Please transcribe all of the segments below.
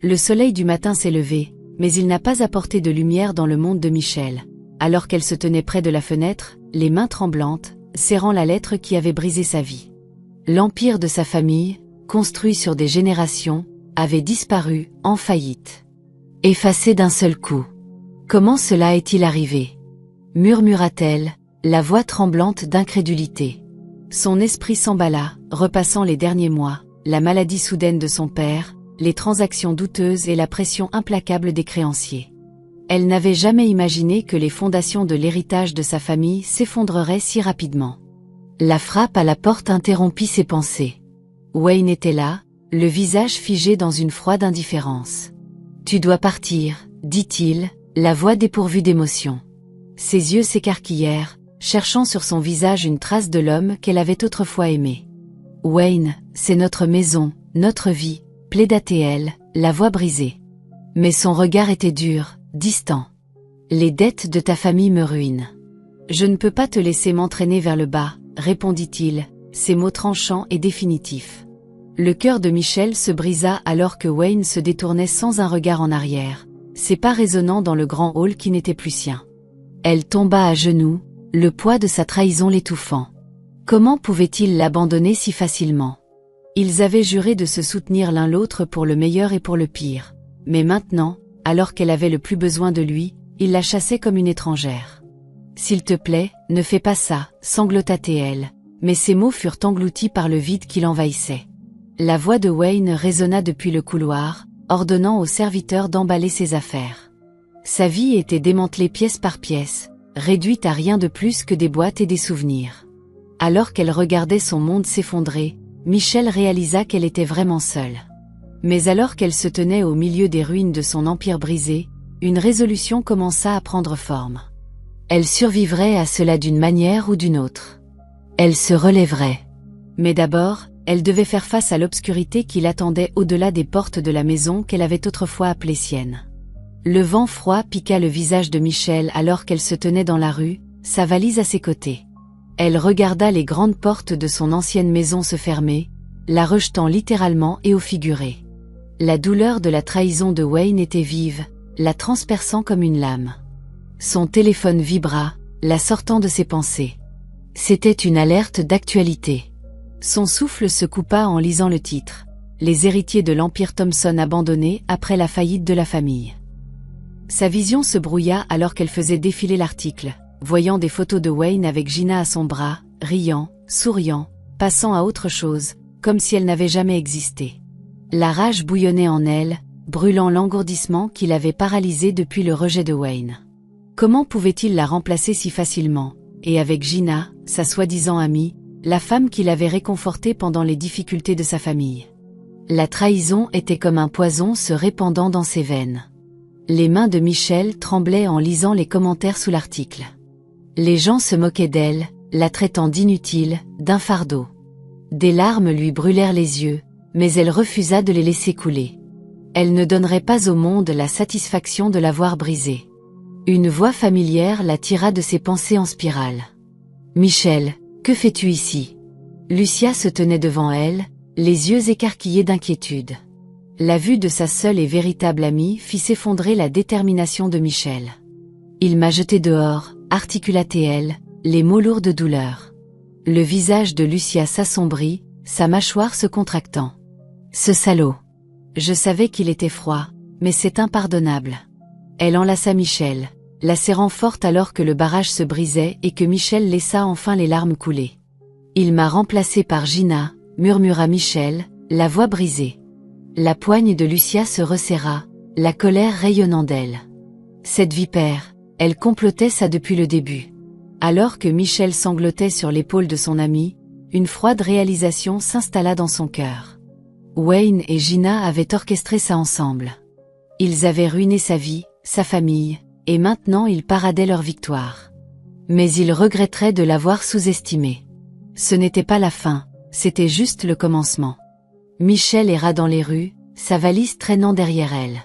Le soleil du matin s'est levé, mais il n'a pas apporté de lumière dans le monde de Michel, alors qu'elle se tenait près de la fenêtre, les mains tremblantes, serrant la lettre qui avait brisé sa vie. L'empire de sa famille, construit sur des générations, avait disparu, en faillite. Effacé d'un seul coup. Comment cela est-il arrivé? Murmura-t-elle, la voix tremblante d'incrédulité. Son esprit s'emballa, repassant les derniers mois, la maladie soudaine de son père, les transactions douteuses et la pression implacable des créanciers. Elle n'avait jamais imaginé que les fondations de l'héritage de sa famille s'effondreraient si rapidement. La frappe à la porte interrompit ses pensées. Wayne était là, le visage figé dans une froide indifférence. « Tu dois partir, dit-il, la voix dépourvue d'émotion. » Ses yeux s'écarquillèrent, cherchant sur son visage une trace de l'homme qu'elle avait autrefois aimé. « Wayne, c'est notre maison, notre vie, » plaida-t-elle, la voix brisée. Mais son regard était dur, distant. « Les dettes de ta famille me ruinent. Je ne peux pas te laisser m'entraîner vers le bas, » répondit-il, ses mots tranchants et définitifs. Le cœur de Michel se brisa alors que Wayne se détournait sans un regard en arrière, ses pas résonnant dans le grand hall qui n'était plus sien. Elle tomba à genoux, le poids de sa trahison l'étouffant. Comment pouvait-il l'abandonner si facilement? Ils avaient juré de se soutenir l'un l'autre pour le meilleur et pour le pire. Mais maintenant, alors qu'elle avait le plus besoin de lui, il la chassait comme une étrangère. « S'il te plaît, ne fais pas ça » sanglota-t-elle, mais ses mots furent engloutis par le vide qui l'envahissait. La voix de Wayne résonna depuis le couloir, ordonnant au serviteur d'emballer ses affaires. Sa vie était démantelée pièce par pièce, réduite à rien de plus que des boîtes et des souvenirs. Alors qu'elle regardait son monde s'effondrer, Michel réalisa qu'elle était vraiment seule. Mais alors qu'elle se tenait au milieu des ruines de son empire brisé, une résolution commença à prendre forme. Elle survivrait à cela d'une manière ou d'une autre. Elle se relèverait. Mais d'abord, elle devait faire face à l'obscurité qui l'attendait au-delà des portes de la maison qu'elle avait autrefois appelée sienne. Le vent froid piqua le visage de Michel alors qu'elle se tenait dans la rue, sa valise à ses côtés. Elle regarda les grandes portes de son ancienne maison se fermer, la rejetant littéralement et au figuré. La douleur de la trahison de Wayne était vive, la transperçant comme une lame. Son téléphone vibra, la sortant de ses pensées. C'était une alerte d'actualité. Son souffle se coupa en lisant le titre. Les héritiers de l'Empire Thompson abandonnés après la faillite de la famille. Sa vision se brouilla alors qu'elle faisait défiler l'article, voyant des photos de Wayne avec Gina à son bras, riant, souriant, passant à autre chose, comme si elle n'avait jamais existé. La rage bouillonnait en elle, brûlant l'engourdissement qui l'avait paralysée depuis le rejet de Wayne. Comment pouvait-il la remplacer si facilement, et avec Gina, sa soi-disant amie, la femme qui l'avait réconforté pendant les difficultés de sa famille? La trahison était comme un poison se répandant dans ses veines. Les mains de Michel tremblaient en lisant les commentaires sous l'article. Les gens se moquaient d'elle, la traitant d'inutile, d'un fardeau. Des larmes lui brûlèrent les yeux, mais elle refusa de les laisser couler. Elle ne donnerait pas au monde la satisfaction de l'avoir brisée. Une voix familière la tira de ses pensées en spirale. « Michel, que fais-tu ici ?» Lucia se tenait devant elle, les yeux écarquillés d'inquiétude. La vue de sa seule et véritable amie fit s'effondrer la détermination de Michel. « Il m'a jeté dehors » articula-t-elle, les mots lourds de douleur. Le visage de Lucia s'assombrit, sa mâchoire se contractant. « Ce salaud. Je savais qu'il était froid, mais c'est impardonnable. » Elle enlaça Michel, la serrant forte alors que le barrage se brisait et que Michel laissa enfin les larmes couler. « Il m'a remplacé par Gina » murmura Michel, la voix brisée. La poigne de Lucia se resserra, la colère rayonnant d'elle. Cette vipère, elle complotait ça depuis le début. Alors que Michel sanglotait sur l'épaule de son ami, une froide réalisation s'installa dans son cœur. Wayne et Gina avaient orchestré ça ensemble. Ils avaient ruiné sa vie, sa famille, et maintenant ils paradaient leur victoire. Mais ils regretteraient de l'avoir sous-estimée. Ce n'était pas la fin, c'était juste le commencement. Michel erra dans les rues, sa valise traînant derrière elle.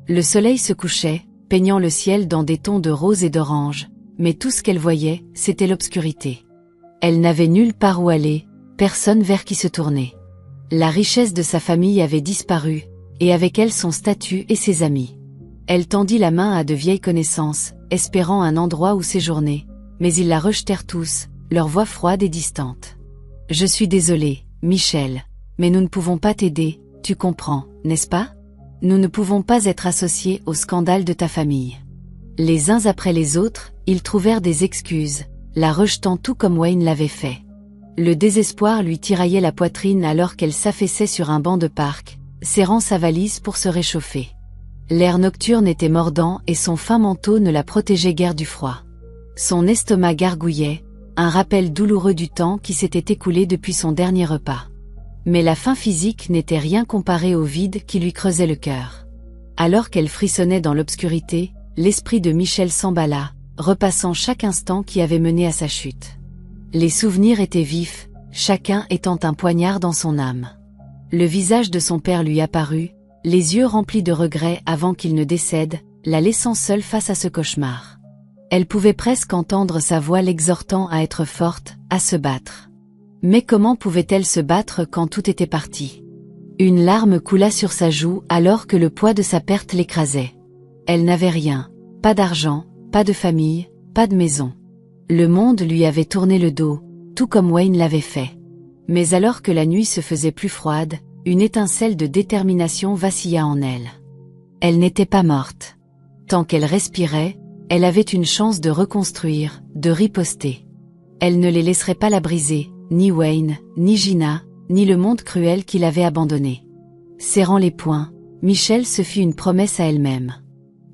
Le soleil se couchait, peignant le ciel dans des tons de rose et d'orange, mais tout ce qu'elle voyait, c'était l'obscurité. Elle n'avait nulle part où aller, personne vers qui se tourner. La richesse de sa famille avait disparu, et avec elle son statut et ses amis. Elle tendit la main à de vieilles connaissances, espérant un endroit où séjourner, mais ils la rejetèrent tous, leur voix froide et distante. « Je suis désolée, Michel, mais nous ne pouvons pas t'aider, tu comprends, n'est-ce pas? Nous ne pouvons pas être associés au scandale de ta famille. » Les uns après les autres, ils trouvèrent des excuses, la rejetant tout comme Wayne l'avait fait. Le désespoir lui tiraillait la poitrine alors qu'elle s'affaissait sur un banc de parc, serrant sa valise pour se réchauffer. L'air nocturne était mordant et son fin manteau ne la protégeait guère du froid. Son estomac gargouillait, un rappel douloureux du temps qui s'était écoulé depuis son dernier repas. Mais la faim physique n'était rien comparée au vide qui lui creusait le cœur. Alors qu'elle frissonnait dans l'obscurité, l'esprit de Michel s'emballa, repassant chaque instant qui avait mené à sa chute. Les souvenirs étaient vifs, chacun étant un poignard dans son âme. Le visage de son père lui apparut, les yeux remplis de regrets avant qu'il ne décède, la laissant seule face à ce cauchemar. Elle pouvait presque entendre sa voix l'exhortant à être forte, à se battre. Mais comment pouvait-elle se battre quand tout était parti? Une larme coula sur sa joue alors que le poids de sa perte l'écrasait. Elle n'avait rien, pas d'argent, pas de famille, pas de maison. Le monde lui avait tourné le dos, tout comme Wayne l'avait fait. Mais alors que la nuit se faisait plus froide, une étincelle de détermination vacilla en elle. Elle n'était pas morte. Tant qu'elle respirait, elle avait une chance de reconstruire, de riposter. Elle ne les laisserait pas la briser, ni Wayne, ni Gina, ni le monde cruel qui l'avait abandonnée. Serrant les poings, Michel se fit une promesse à elle-même.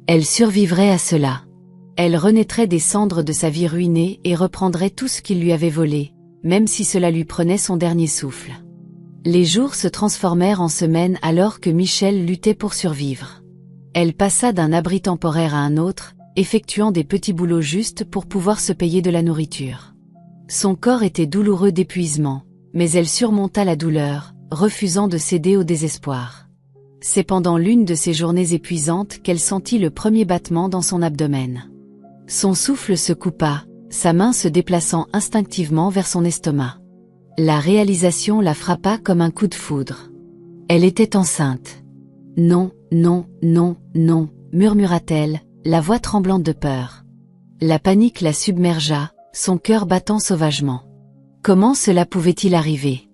Elle survivrait à cela. Elle renaîtrait des cendres de sa vie ruinée et reprendrait tout ce qu'il lui avait volé, même si cela lui prenait son dernier souffle. Les jours se transformèrent en semaines alors que Michel luttait pour survivre. Elle passa d'un abri temporaire à un autre, effectuant des petits boulots justes pour pouvoir se payer de la nourriture. Son corps était douloureux d'épuisement, mais elle surmonta la douleur, refusant de céder au désespoir. C'est pendant l'une de ces journées épuisantes qu'elle sentit le premier battement dans son abdomen. Son souffle se coupa, sa main se déplaçant instinctivement vers son estomac. La réalisation la frappa comme un coup de foudre. Elle était enceinte. « Non, non, non, non », murmura-t-elle, la voix tremblante de peur. La panique la submergea, son cœur battant sauvagement. Comment cela pouvait-il arriver?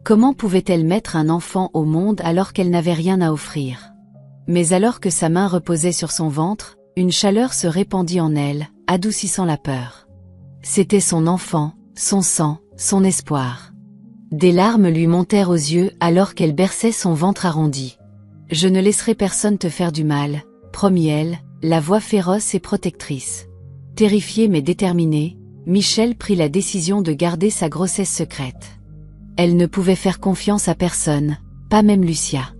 Comment pouvait-elle mettre un enfant au monde alors qu'elle n'avait rien à offrir? Mais alors que sa main reposait sur son ventre, une chaleur se répandit en elle, adoucissant la peur. C'était son enfant, son sang, son espoir. Des larmes lui montèrent aux yeux alors qu'elle berçait son ventre arrondi. « Je ne laisserai personne te faire du mal », promit-elle, la voix féroce et protectrice. Terrifiée mais déterminée, Michel prit la décision de garder sa grossesse secrète. Elle ne pouvait faire confiance à personne, pas même Lucia.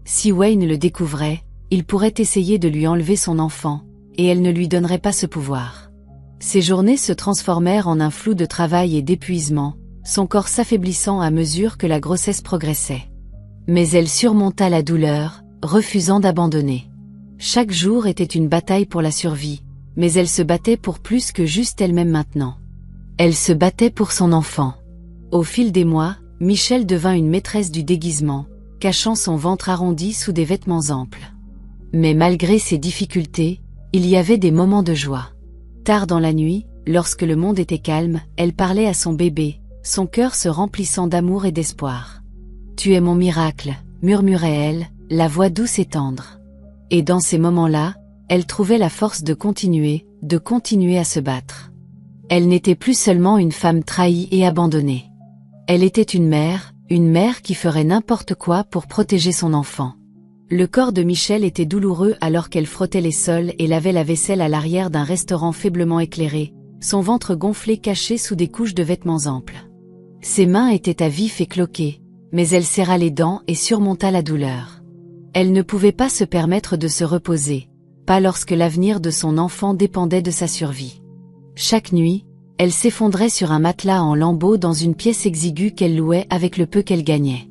Si Wayne le découvrait, il pourrait essayer de lui enlever son enfant, et elle ne lui donnerait pas ce pouvoir. Ses journées se transformèrent en un flou de travail et d'épuisement, son corps s'affaiblissant à mesure que la grossesse progressait. Mais elle surmonta la douleur, refusant d'abandonner. Chaque jour était une bataille pour la survie, mais elle se battait pour plus que juste elle-même maintenant. Elle se battait pour son enfant. Au fil des mois, Michel devint une maîtresse du déguisement, cachant son ventre arrondi sous des vêtements amples. Mais malgré ces difficultés, il y avait des moments de joie. Tard dans la nuit, lorsque le monde était calme, elle parlait à son bébé, son cœur se remplissant d'amour et d'espoir. « Tu es mon miracle », murmurait-elle, la voix douce et tendre. Et dans ces moments-là, elle trouvait la force de continuer à se battre. Elle n'était plus seulement une femme trahie et abandonnée. Elle était une mère qui ferait n'importe quoi pour protéger son enfant. Le corps de Michel était douloureux alors qu'elle frottait les sols et lavait la vaisselle à l'arrière d'un restaurant faiblement éclairé, son ventre gonflé caché sous des couches de vêtements amples. Ses mains étaient à vif et cloquées, mais elle serra les dents et surmonta la douleur. Elle ne pouvait pas se permettre de se reposer, pas lorsque l'avenir de son enfant dépendait de sa survie. Chaque nuit, elle s'effondrait sur un matelas en lambeaux dans une pièce exiguë qu'elle louait avec le peu qu'elle gagnait.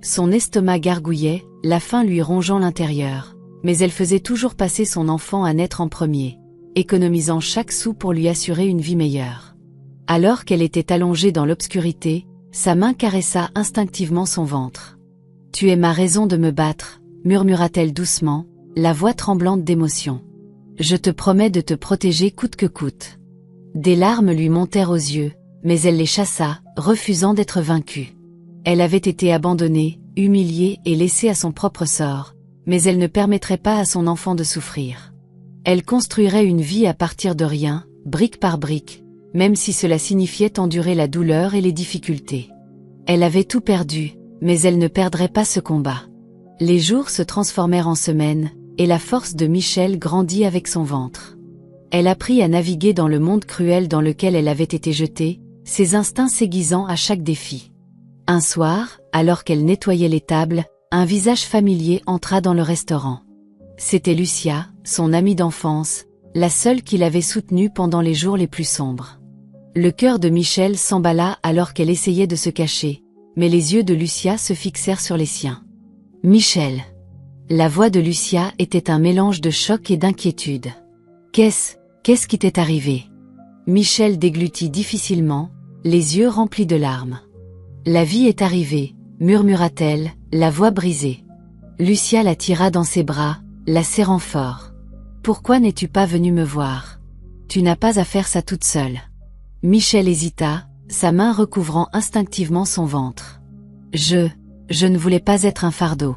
Son estomac gargouillait, la faim lui rongeant l'intérieur, mais elle faisait toujours passer son enfant à naître en premier, économisant chaque sou pour lui assurer une vie meilleure. Alors qu'elle était allongée dans l'obscurité, sa main caressa instinctivement son ventre. « Tu es ma raison de me battre », murmura-t-elle doucement, la voix tremblante d'émotion. Je te promets de te protéger coûte que coûte. Des larmes lui montèrent aux yeux, mais elle les chassa, refusant d'être vaincue. Elle avait été abandonnée, humiliée et laissée à son propre sort, mais elle ne permettrait pas à son enfant de souffrir. Elle construirait une vie à partir de rien, brique par brique, même si cela signifiait endurer la douleur et les difficultés. Elle avait tout perdu, mais elle ne perdrait pas ce combat. Les jours se transformèrent en semaines, et la force de Michel grandit avec son ventre. Elle apprit à naviguer dans le monde cruel dans lequel elle avait été jetée, ses instincts s'aiguisant à chaque défi. Un soir, alors qu'elle nettoyait les tables, un visage familier entra dans le restaurant. C'était Lucia, son amie d'enfance, la seule qui l'avait soutenue pendant les jours les plus sombres. Le cœur de Michel s'emballa alors qu'elle essayait de se cacher, mais les yeux de Lucia se fixèrent sur les siens. « Michel !» La voix de Lucia était un mélange de choc et d'inquiétude. « Qu'est-ce qui t'est arrivé ?» Michel déglutit difficilement, les yeux remplis de larmes. « La vie est arrivée », murmura-t-elle, la voix brisée. Lucia la tira dans ses bras, la serrant fort. « Pourquoi n'es-tu pas venue me voir ? Tu n'as pas à faire ça toute seule. » Michel hésita, sa main recouvrant instinctivement son ventre. « Je ne voulais pas être un fardeau. »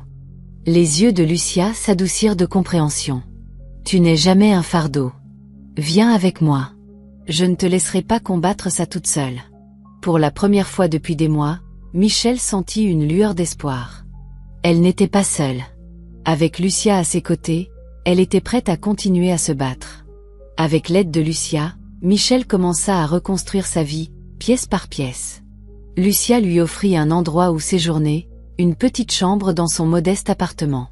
Les yeux de Lucia s'adoucirent de compréhension. « Tu n'es jamais un fardeau. Viens avec moi. Je ne te laisserai pas combattre ça toute seule. » Pour la première fois depuis des mois, Michel sentit une lueur d'espoir. Elle n'était pas seule. Avec Lucia à ses côtés, elle était prête à continuer à se battre. Avec l'aide de Lucia, Michel commença à reconstruire sa vie, pièce par pièce. Lucia lui offrit un endroit où séjourner, une petite chambre dans son modeste appartement.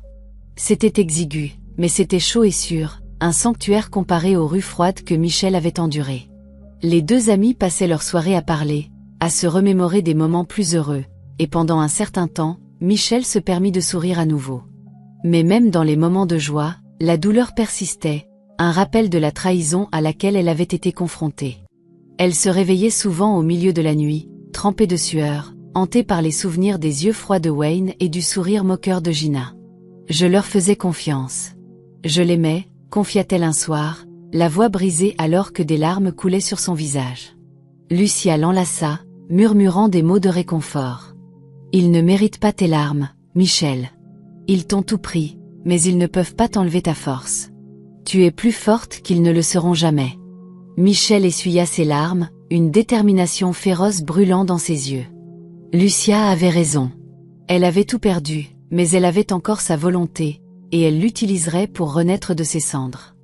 C'était exigu, mais c'était chaud et sûr, un sanctuaire comparé aux rues froides que Michel avait endurées. Les deux amis passaient leur soirée à parler, à se remémorer des moments plus heureux, et pendant un certain temps, Michel se permit de sourire à nouveau. Mais même dans les moments de joie, la douleur persistait, un rappel de la trahison à laquelle elle avait été confrontée. Elle se réveillait souvent au milieu de la nuit, trempée de sueur, hantée par les souvenirs des yeux froids de Wayne et du sourire moqueur de Gina. Je leur faisais confiance. Je l'aimais, confia-t-elle un soir, la voix brisée alors que des larmes coulaient sur son visage. Lucia l'enlaça, murmurant des mots de réconfort. Ils ne méritent pas tes larmes, Michel. Ils t'ont tout pris, mais ils ne peuvent pas t'enlever ta force. Tu es plus forte qu'ils ne le seront jamais. Michel essuya ses larmes, une détermination féroce brûlant dans ses yeux. Lucia avait raison. Elle avait tout perdu, mais elle avait encore sa volonté, et elle l'utiliserait pour renaître de ses cendres.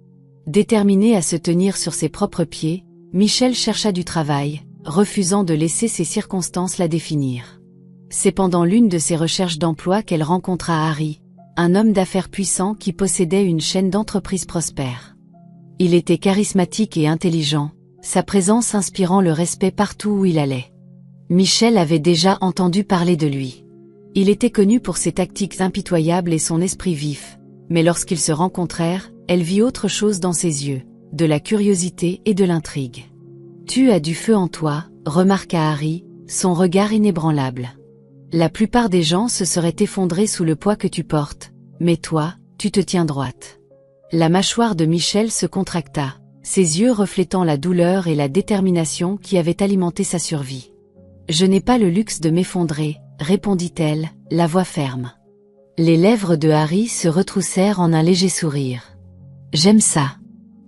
Déterminée à se tenir sur ses propres pieds, Michel chercha du travail, refusant de laisser ses circonstances la définir. C'est pendant l'une de ses recherches d'emploi qu'elle rencontra Harry, un homme d'affaires puissant qui possédait une chaîne d'entreprises prospères. Il était charismatique et intelligent, sa présence inspirant le respect partout où il allait. Michel avait déjà entendu parler de lui. Il était connu pour ses tactiques impitoyables et son esprit vif, mais lorsqu'ils se rencontrèrent, elle vit autre chose dans ses yeux, de la curiosité et de l'intrigue. « Tu as du feu en toi », remarqua Harry, son regard inébranlable. « La plupart des gens se seraient effondrés sous le poids que tu portes, mais toi, tu te tiens droite. » La mâchoire de Michel se contracta, ses yeux reflétant la douleur et la détermination qui avaient alimenté sa survie. « Je n'ai pas le luxe de m'effondrer, » répondit-elle, la voix ferme. Les lèvres de Harry se retroussèrent en un léger sourire. « J'aime ça.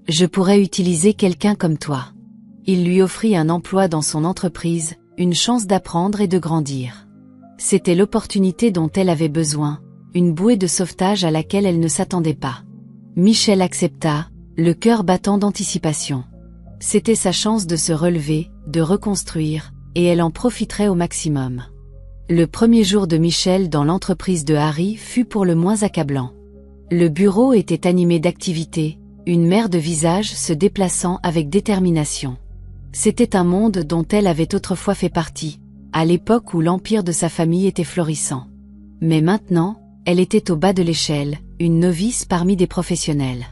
Je pourrais utiliser quelqu'un comme toi. » Il lui offrit un emploi dans son entreprise, une chance d'apprendre et de grandir. C'était l'opportunité dont elle avait besoin, une bouée de sauvetage à laquelle elle ne s'attendait pas. Michel accepta, le cœur battant d'anticipation. C'était sa chance de se relever, de reconstruire, et elle en profiterait au maximum. Le premier jour de Michel dans l'entreprise de Harry fut pour le moins accablant. Le bureau était animé d'activité, une mer de visages se déplaçant avec détermination. C'était un monde dont elle avait autrefois fait partie, à l'époque où l'empire de sa famille était florissant. Mais maintenant, elle était au bas de l'échelle, une novice parmi des professionnels.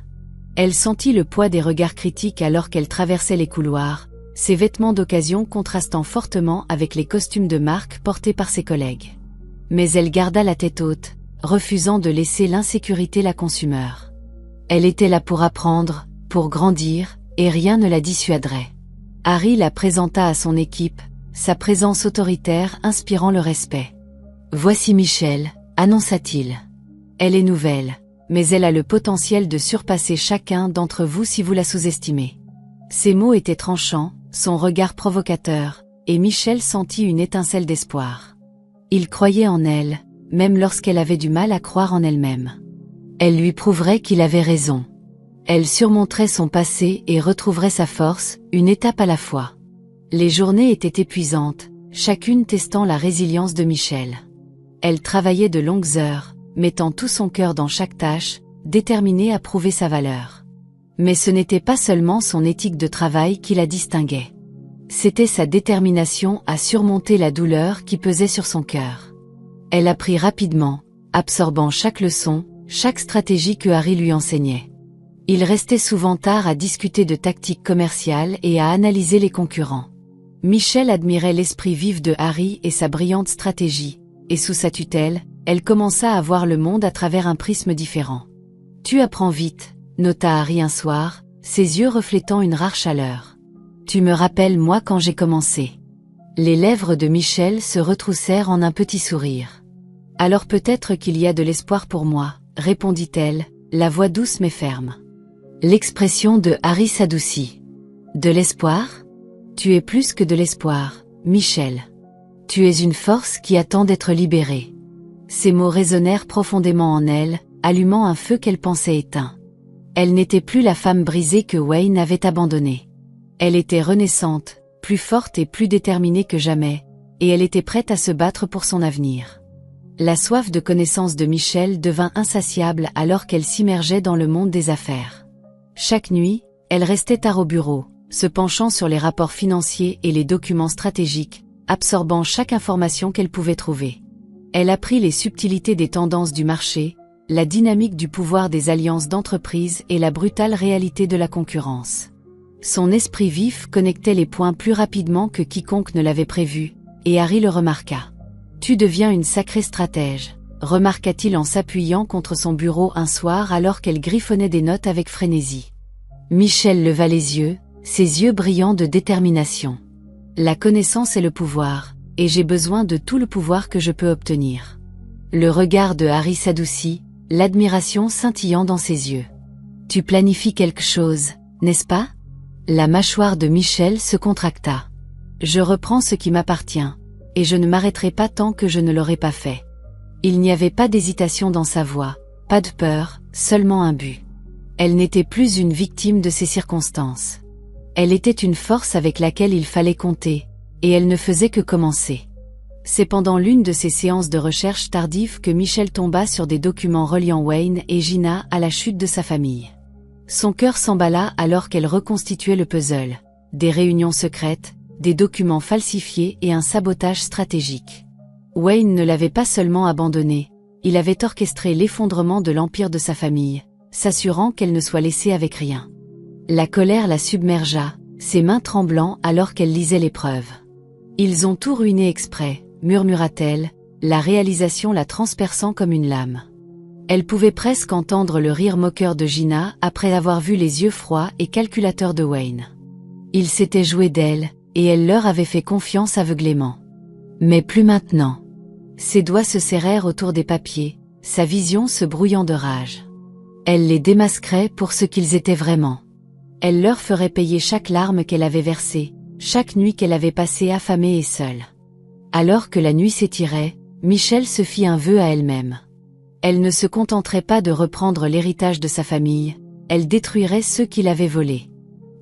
Elle sentit le poids des regards critiques alors qu'elle traversait les couloirs, ses vêtements d'occasion contrastant fortement avec les costumes de marque portés par ses collègues. Mais elle garda la tête haute, refusant de laisser l'insécurité la consumer. Elle était là pour apprendre, pour grandir, et rien ne la dissuaderait. Harry la présenta à son équipe, sa présence autoritaire inspirant le respect. « Voici Michelle », annonça-t-il. « Elle est nouvelle, mais elle a le potentiel de surpasser chacun d'entre vous si vous la sous-estimez. » Ces mots étaient tranchants, son regard provocateur, et Michelle sentit une étincelle d'espoir. Il croyait en elle, même lorsqu'elle avait du mal à croire en elle-même. Elle lui prouverait qu'il avait raison. Elle surmonterait son passé et retrouverait sa force, une étape à la fois. Les journées étaient épuisantes, chacune testant la résilience de Michelle. Elle travaillait de longues heures, mettant tout son cœur dans chaque tâche, déterminée à prouver sa valeur. Mais ce n'était pas seulement son éthique de travail qui la distinguait. C'était sa détermination à surmonter la douleur qui pesait sur son cœur. Elle apprit rapidement, absorbant chaque leçon, chaque stratégie que Harry lui enseignait. Il restait souvent tard à discuter de tactiques commerciales et à analyser les concurrents. Michelle admirait l'esprit vif de Harry et sa brillante stratégie, et sous sa tutelle, elle commença à voir le monde à travers un prisme différent. « Tu apprends vite », nota Harry un soir, ses yeux reflétant une rare chaleur. « Tu me rappelles moi quand j'ai commencé. » Les lèvres de Michelle se retroussèrent en un petit sourire. « Alors peut-être qu'il y a de l'espoir pour moi », répondit-elle, la voix douce mais ferme. L'expression de Harry s'adoucit. « De l'espoir ? Tu es plus que de l'espoir, Michelle. Tu es une force qui attend d'être libérée. » Ces mots résonnèrent profondément en elle, allumant un feu qu'elle pensait éteint. Elle n'était plus la femme brisée que Wayne avait abandonnée. Elle était renaissante, plus forte et plus déterminée que jamais, et elle était prête à se battre pour son avenir. La soif de connaissance de Michelle devint insatiable alors qu'elle s'immergeait dans le monde des affaires. Chaque nuit, elle restait tard au bureau, se penchant sur les rapports financiers et les documents stratégiques, absorbant chaque information qu'elle pouvait trouver. Elle apprit les subtilités des tendances du marché, la dynamique du pouvoir des alliances d'entreprise et la brutale réalité de la concurrence. Son esprit vif connectait les points plus rapidement que quiconque ne l'avait prévu, et Harry le remarqua. « Tu deviens une sacrée stratège », remarqua-t-il en s'appuyant contre son bureau un soir alors qu'elle griffonnait des notes avec frénésie. Michelle leva les yeux, ses yeux brillants de détermination. « La connaissance est le pouvoir, et j'ai besoin de tout le pouvoir que je peux obtenir. » Le regard de Harry s'adoucit, l'admiration scintillant dans ses yeux. « Tu planifies quelque chose, n'est-ce pas ?» La mâchoire de Michelle se contracta. « Je reprends ce qui m'appartient, et je ne m'arrêterai pas tant que je ne l'aurai pas fait. » Il n'y avait pas d'hésitation dans sa voix, pas de peur, seulement un but. Elle n'était plus une victime de ses circonstances. Elle était une force avec laquelle il fallait compter, et elle ne faisait que commencer. C'est pendant l'une de ces séances de recherche tardive que Michelle tomba sur des documents reliant Wayne et Gina à la chute de sa famille. Son cœur s'emballa alors qu'elle reconstituait le puzzle. Des réunions secrètes, des documents falsifiés et un sabotage stratégique. Wayne ne l'avait pas seulement abandonnée, il avait orchestré l'effondrement de l'empire de sa famille, s'assurant qu'elle ne soit laissée avec rien. La colère la submergea, ses mains tremblant alors qu'elle lisait les preuves. « Ils ont tout ruiné exprès », murmura-t-elle, la réalisation la transperçant comme une lame. Elle pouvait presque entendre le rire moqueur de Gina après avoir vu les yeux froids et calculateurs de Wayne. Il s'était joué d'elle, et elle leur avait fait confiance aveuglément. Mais plus maintenant. Ses doigts se serrèrent autour des papiers, sa vision se brouillant de rage. Elle les démasquerait pour ce qu'ils étaient vraiment. Elle leur ferait payer chaque larme qu'elle avait versée, chaque nuit qu'elle avait passée affamée et seule. Alors que la nuit s'étirait, Michelle se fit un vœu à elle-même. Elle ne se contenterait pas de reprendre l'héritage de sa famille, elle détruirait ceux qui l'avaient volé.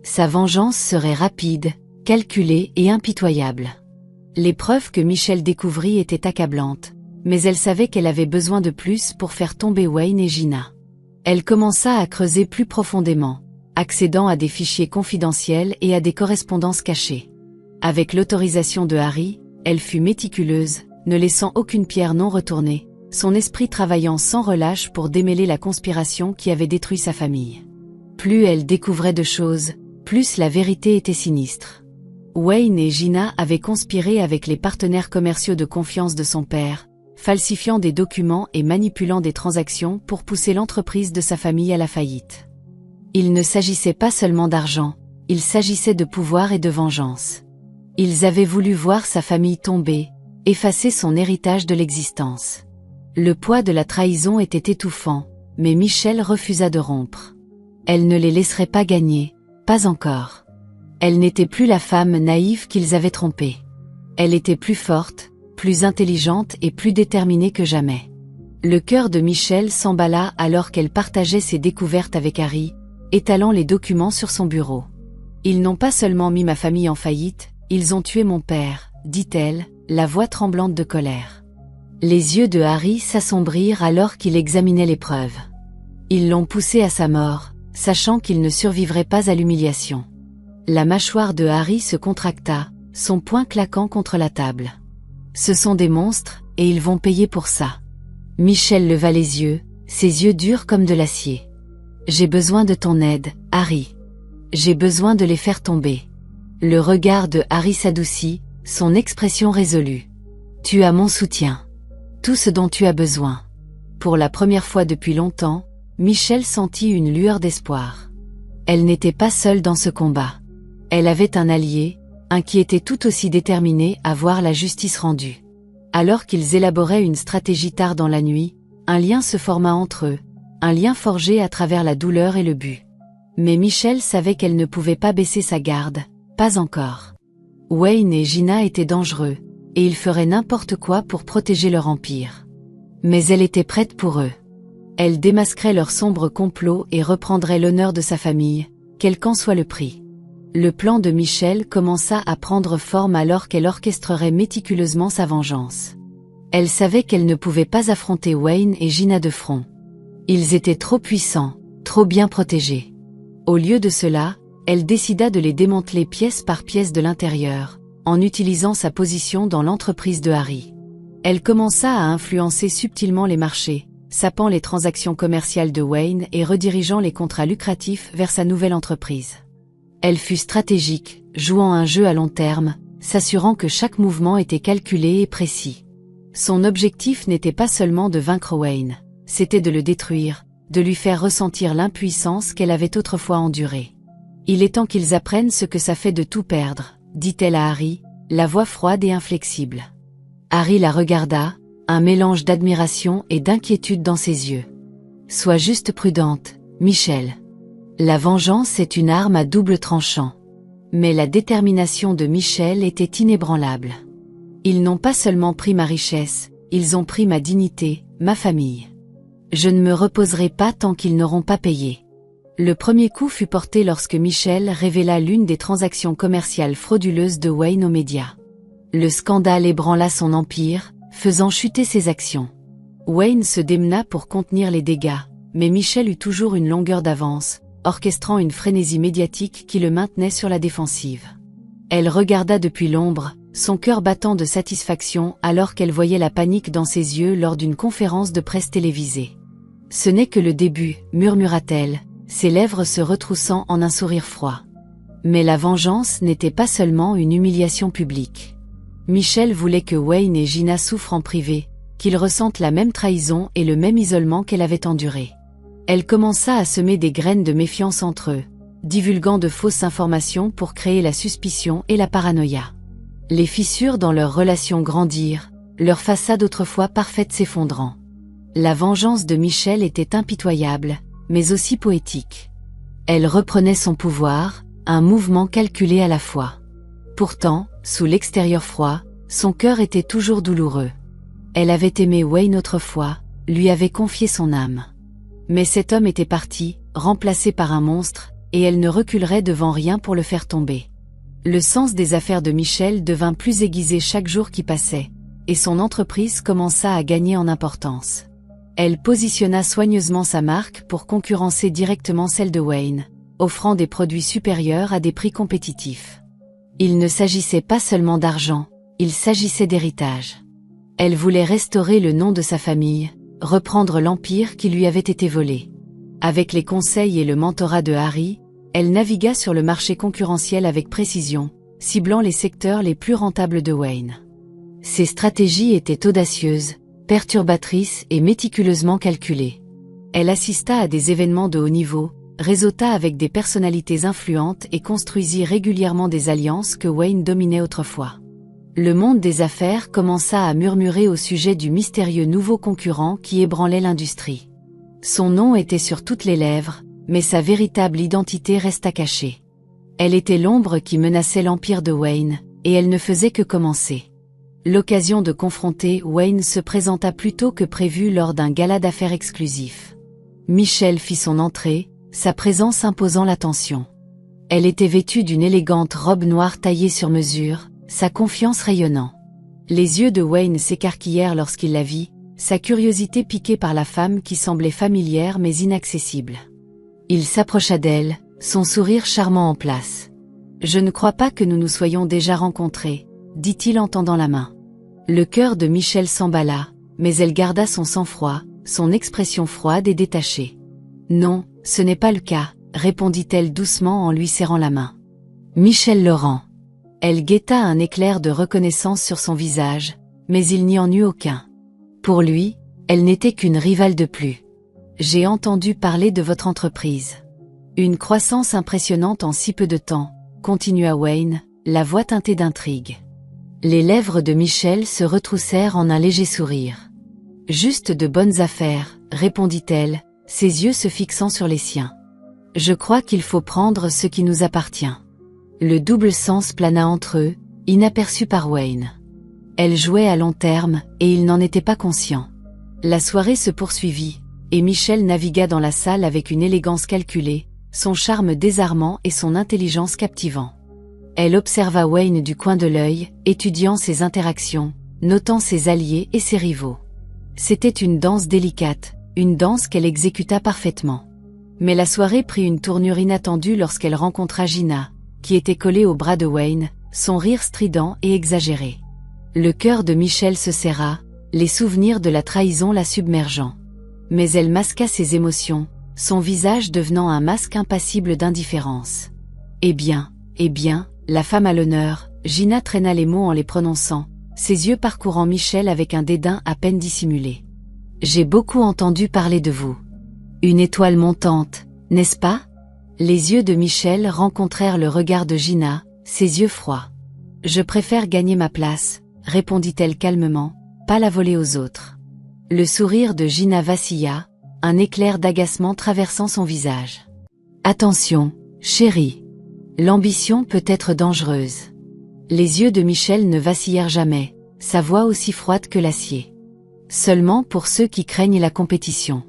Sa vengeance serait rapide, calculée et impitoyable. Les preuves que Michelle découvrit étaient accablantes, mais elle savait qu'elle avait besoin de plus pour faire tomber Wayne et Gina. Elle commença à creuser plus profondément, accédant à des fichiers confidentiels et à des correspondances cachées. Avec l'autorisation de Harry, elle fut méticuleuse, ne laissant aucune pierre non retournée, son esprit travaillant sans relâche pour démêler la conspiration qui avait détruit sa famille. Plus elle découvrait de choses, plus la vérité était sinistre. Wayne et Gina avaient conspiré avec les partenaires commerciaux de confiance de son père, falsifiant des documents et manipulant des transactions pour pousser l'entreprise de sa famille à la faillite. Il ne s'agissait pas seulement d'argent, il s'agissait de pouvoir et de vengeance. Ils avaient voulu voir sa famille tomber, effacer son héritage de l'existence. Le poids de la trahison était étouffant, mais Michelle refusa de rompre. Elle ne les laisserait pas gagner, pas encore. Elle n'était plus la femme naïve qu'ils avaient trompée. Elle était plus forte, plus intelligente et plus déterminée que jamais. Le cœur de Michelle s'emballa alors qu'elle partageait ses découvertes avec Harry, étalant les documents sur son bureau. Ils n'ont pas seulement mis ma famille en faillite, ils ont tué mon père, dit-elle, la voix tremblante de colère. Les yeux de Harry s'assombrirent alors qu'il examinait les preuves. Ils l'ont poussé à sa mort, sachant qu'il ne survivrait pas à l'humiliation. La mâchoire de Harry se contracta, son poing claquant contre la table. Ce sont des monstres, et ils vont payer pour ça. Michelle leva les yeux, ses yeux durs comme de l'acier. J'ai besoin de ton aide, Harry. J'ai besoin de les faire tomber. Le regard de Harry s'adoucit, son expression résolue. Tu as mon soutien. Tout ce dont tu as besoin. Pour la première fois depuis longtemps, Michelle sentit une lueur d'espoir. Elle n'était pas seule dans ce combat. Elle avait un allié, un qui était tout aussi déterminé à voir la justice rendue. Alors qu'ils élaboraient une stratégie tard dans la nuit, un lien se forma entre eux, un lien forgé à travers la douleur et le but. Mais Michelle savait qu'elle ne pouvait pas baisser sa garde, pas encore. Wayne et Gina étaient dangereux, et ils feraient n'importe quoi pour protéger leur empire. Mais elle était prête pour eux. Elle démasquerait leur sombre complot et reprendrait l'honneur de sa famille, quel qu'en soit le prix. Le plan de Michelle commença à prendre forme alors qu'elle orchestrerait méticuleusement sa vengeance. Elle savait qu'elle ne pouvait pas affronter Wayne et Gina de front. Ils étaient trop puissants, trop bien protégés. Au lieu de cela, elle décida de les démanteler pièce par pièce de l'intérieur, en utilisant sa position dans l'entreprise de Harry. Elle commença à influencer subtilement les marchés, sapant les transactions commerciales de Wayne et redirigeant les contrats lucratifs vers sa nouvelle entreprise. Elle fut stratégique, jouant un jeu à long terme, s'assurant que chaque mouvement était calculé et précis. Son objectif n'était pas seulement de vaincre Wayne, c'était de le détruire, de lui faire ressentir l'impuissance qu'elle avait autrefois endurée. Il est temps qu'ils apprennent ce que ça fait de tout perdre, dit-elle à Harry, la voix froide et inflexible. Harry la regarda, un mélange d'admiration et d'inquiétude dans ses yeux. Sois juste prudente, Michelle. La vengeance est une arme à double tranchant. Mais la détermination de Michelle était inébranlable. Ils n'ont pas seulement pris ma richesse, ils ont pris ma dignité, ma famille. Je ne me reposerai pas tant qu'ils n'auront pas payé. Le premier coup fut porté lorsque Michelle révéla l'une des transactions commerciales frauduleuses de Wayne aux médias. Le scandale ébranla son empire, faisant chuter ses actions. Wayne se démena pour contenir les dégâts, mais Michelle eut toujours une longueur d'avance, orchestrant une frénésie médiatique qui le maintenait sur la défensive. Elle regarda depuis l'ombre, son cœur battant de satisfaction alors qu'elle voyait la panique dans ses yeux lors d'une conférence de presse télévisée. « Ce n'est que le début », murmura-t-elle, ses lèvres se retroussant en un sourire froid. Mais la vengeance n'était pas seulement une humiliation publique. Michelle voulait que Wayne et Gina souffrent en privé, qu'ils ressentent la même trahison et le même isolement qu'elle avait enduré. Elle commença à semer des graines de méfiance entre eux, divulguant de fausses informations pour créer la suspicion et la paranoïa. Les fissures dans leur relation grandirent, leur façade autrefois parfaite s'effondrant. La vengeance de Michelle était impitoyable, mais aussi poétique. Elle reprenait son pouvoir, un mouvement calculé à la fois. Pourtant, sous l'extérieur froid, son cœur était toujours douloureux. Elle avait aimé Wayne autrefois, lui avait confié son âme. Mais cet homme était parti, remplacé par un monstre, et elle ne reculerait devant rien pour le faire tomber. Le sens des affaires de Michelle devint plus aiguisé chaque jour qui passait, et son entreprise commença à gagner en importance. Elle positionna soigneusement sa marque pour concurrencer directement celle de Wayne, offrant des produits supérieurs à des prix compétitifs. Il ne s'agissait pas seulement d'argent, il s'agissait d'héritage. Elle voulait restaurer le nom de sa famille, reprendre l'empire qui lui avait été volé. Avec les conseils et le mentorat de Harry, elle navigua sur le marché concurrentiel avec précision, ciblant les secteurs les plus rentables de Wayne. Ses stratégies étaient audacieuses, perturbatrice et méticuleusement calculée. Elle assista à des événements de haut niveau, réseauta avec des personnalités influentes et construisit régulièrement des alliances que Wayne dominait autrefois. Le monde des affaires commença à murmurer au sujet du mystérieux nouveau concurrent qui ébranlait l'industrie. Son nom était sur toutes les lèvres, mais sa véritable identité resta cachée. Elle était l'ombre qui menaçait l'empire de Wayne, et elle ne faisait que commencer. L'occasion de confronter Wayne se présenta plus tôt que prévu lors d'un gala d'affaires exclusif. Michelle fit son entrée, sa présence imposant l'attention. Elle était vêtue d'une élégante robe noire taillée sur mesure, sa confiance rayonnant. Les yeux de Wayne s'écarquillèrent lorsqu'il la vit, sa curiosité piquée par la femme qui semblait familière mais inaccessible. Il s'approcha d'elle, son sourire charmant en place. « Je ne crois pas que nous nous soyons déjà rencontrés », dit-il en tendant la main. Le cœur de Michelle s'emballa, mais elle garda son sang-froid, son expression froide et détachée. « Non, ce n'est pas le cas », répondit-elle doucement en lui serrant la main. Michel Laurent. Elle guetta un éclair de reconnaissance sur son visage, mais il n'y en eut aucun. Pour lui, elle n'était qu'une rivale de plus. « J'ai entendu parler de votre entreprise. Une croissance impressionnante en si peu de temps, » continua Wayne, la voix teintée d'intrigue. Les lèvres de Michelle se retroussèrent en un léger sourire. « Juste de bonnes affaires, » répondit-elle, ses yeux se fixant sur les siens. « Je crois qu'il faut prendre ce qui nous appartient. » Le double sens plana entre eux, inaperçu par Wayne. Elle jouait à long terme, et il n'en était pas conscient. La soirée se poursuivit, et Michelle navigua dans la salle avec une élégance calculée, son charme désarmant et son intelligence captivant. Elle observa Wayne du coin de l'œil, étudiant ses interactions, notant ses alliés et ses rivaux. C'était une danse délicate, une danse qu'elle exécuta parfaitement. Mais la soirée prit une tournure inattendue lorsqu'elle rencontra Gina, qui était collée au bras de Wayne, son rire strident et exagéré. Le cœur de Michelle se serra, les souvenirs de la trahison la submergeant. Mais elle masqua ses émotions, son visage devenant un masque impassible d'indifférence. « Eh bien, la femme à l'honneur », Gina traîna les mots en les prononçant, ses yeux parcourant Michelle avec un dédain à peine dissimulé. « J'ai beaucoup entendu parler de vous. Une étoile montante, n'est-ce pas ?» Les yeux de Michelle rencontrèrent le regard de Gina, ses yeux froids. « Je préfère gagner ma place », répondit-elle calmement, « pas la voler aux autres. » Le sourire de Gina vacilla, un éclair d'agacement traversant son visage. « Attention, chérie. L'ambition peut être dangereuse. » Les yeux de Michelle ne vacillèrent jamais, sa voix aussi froide que l'acier. « Seulement pour ceux qui craignent la compétition. »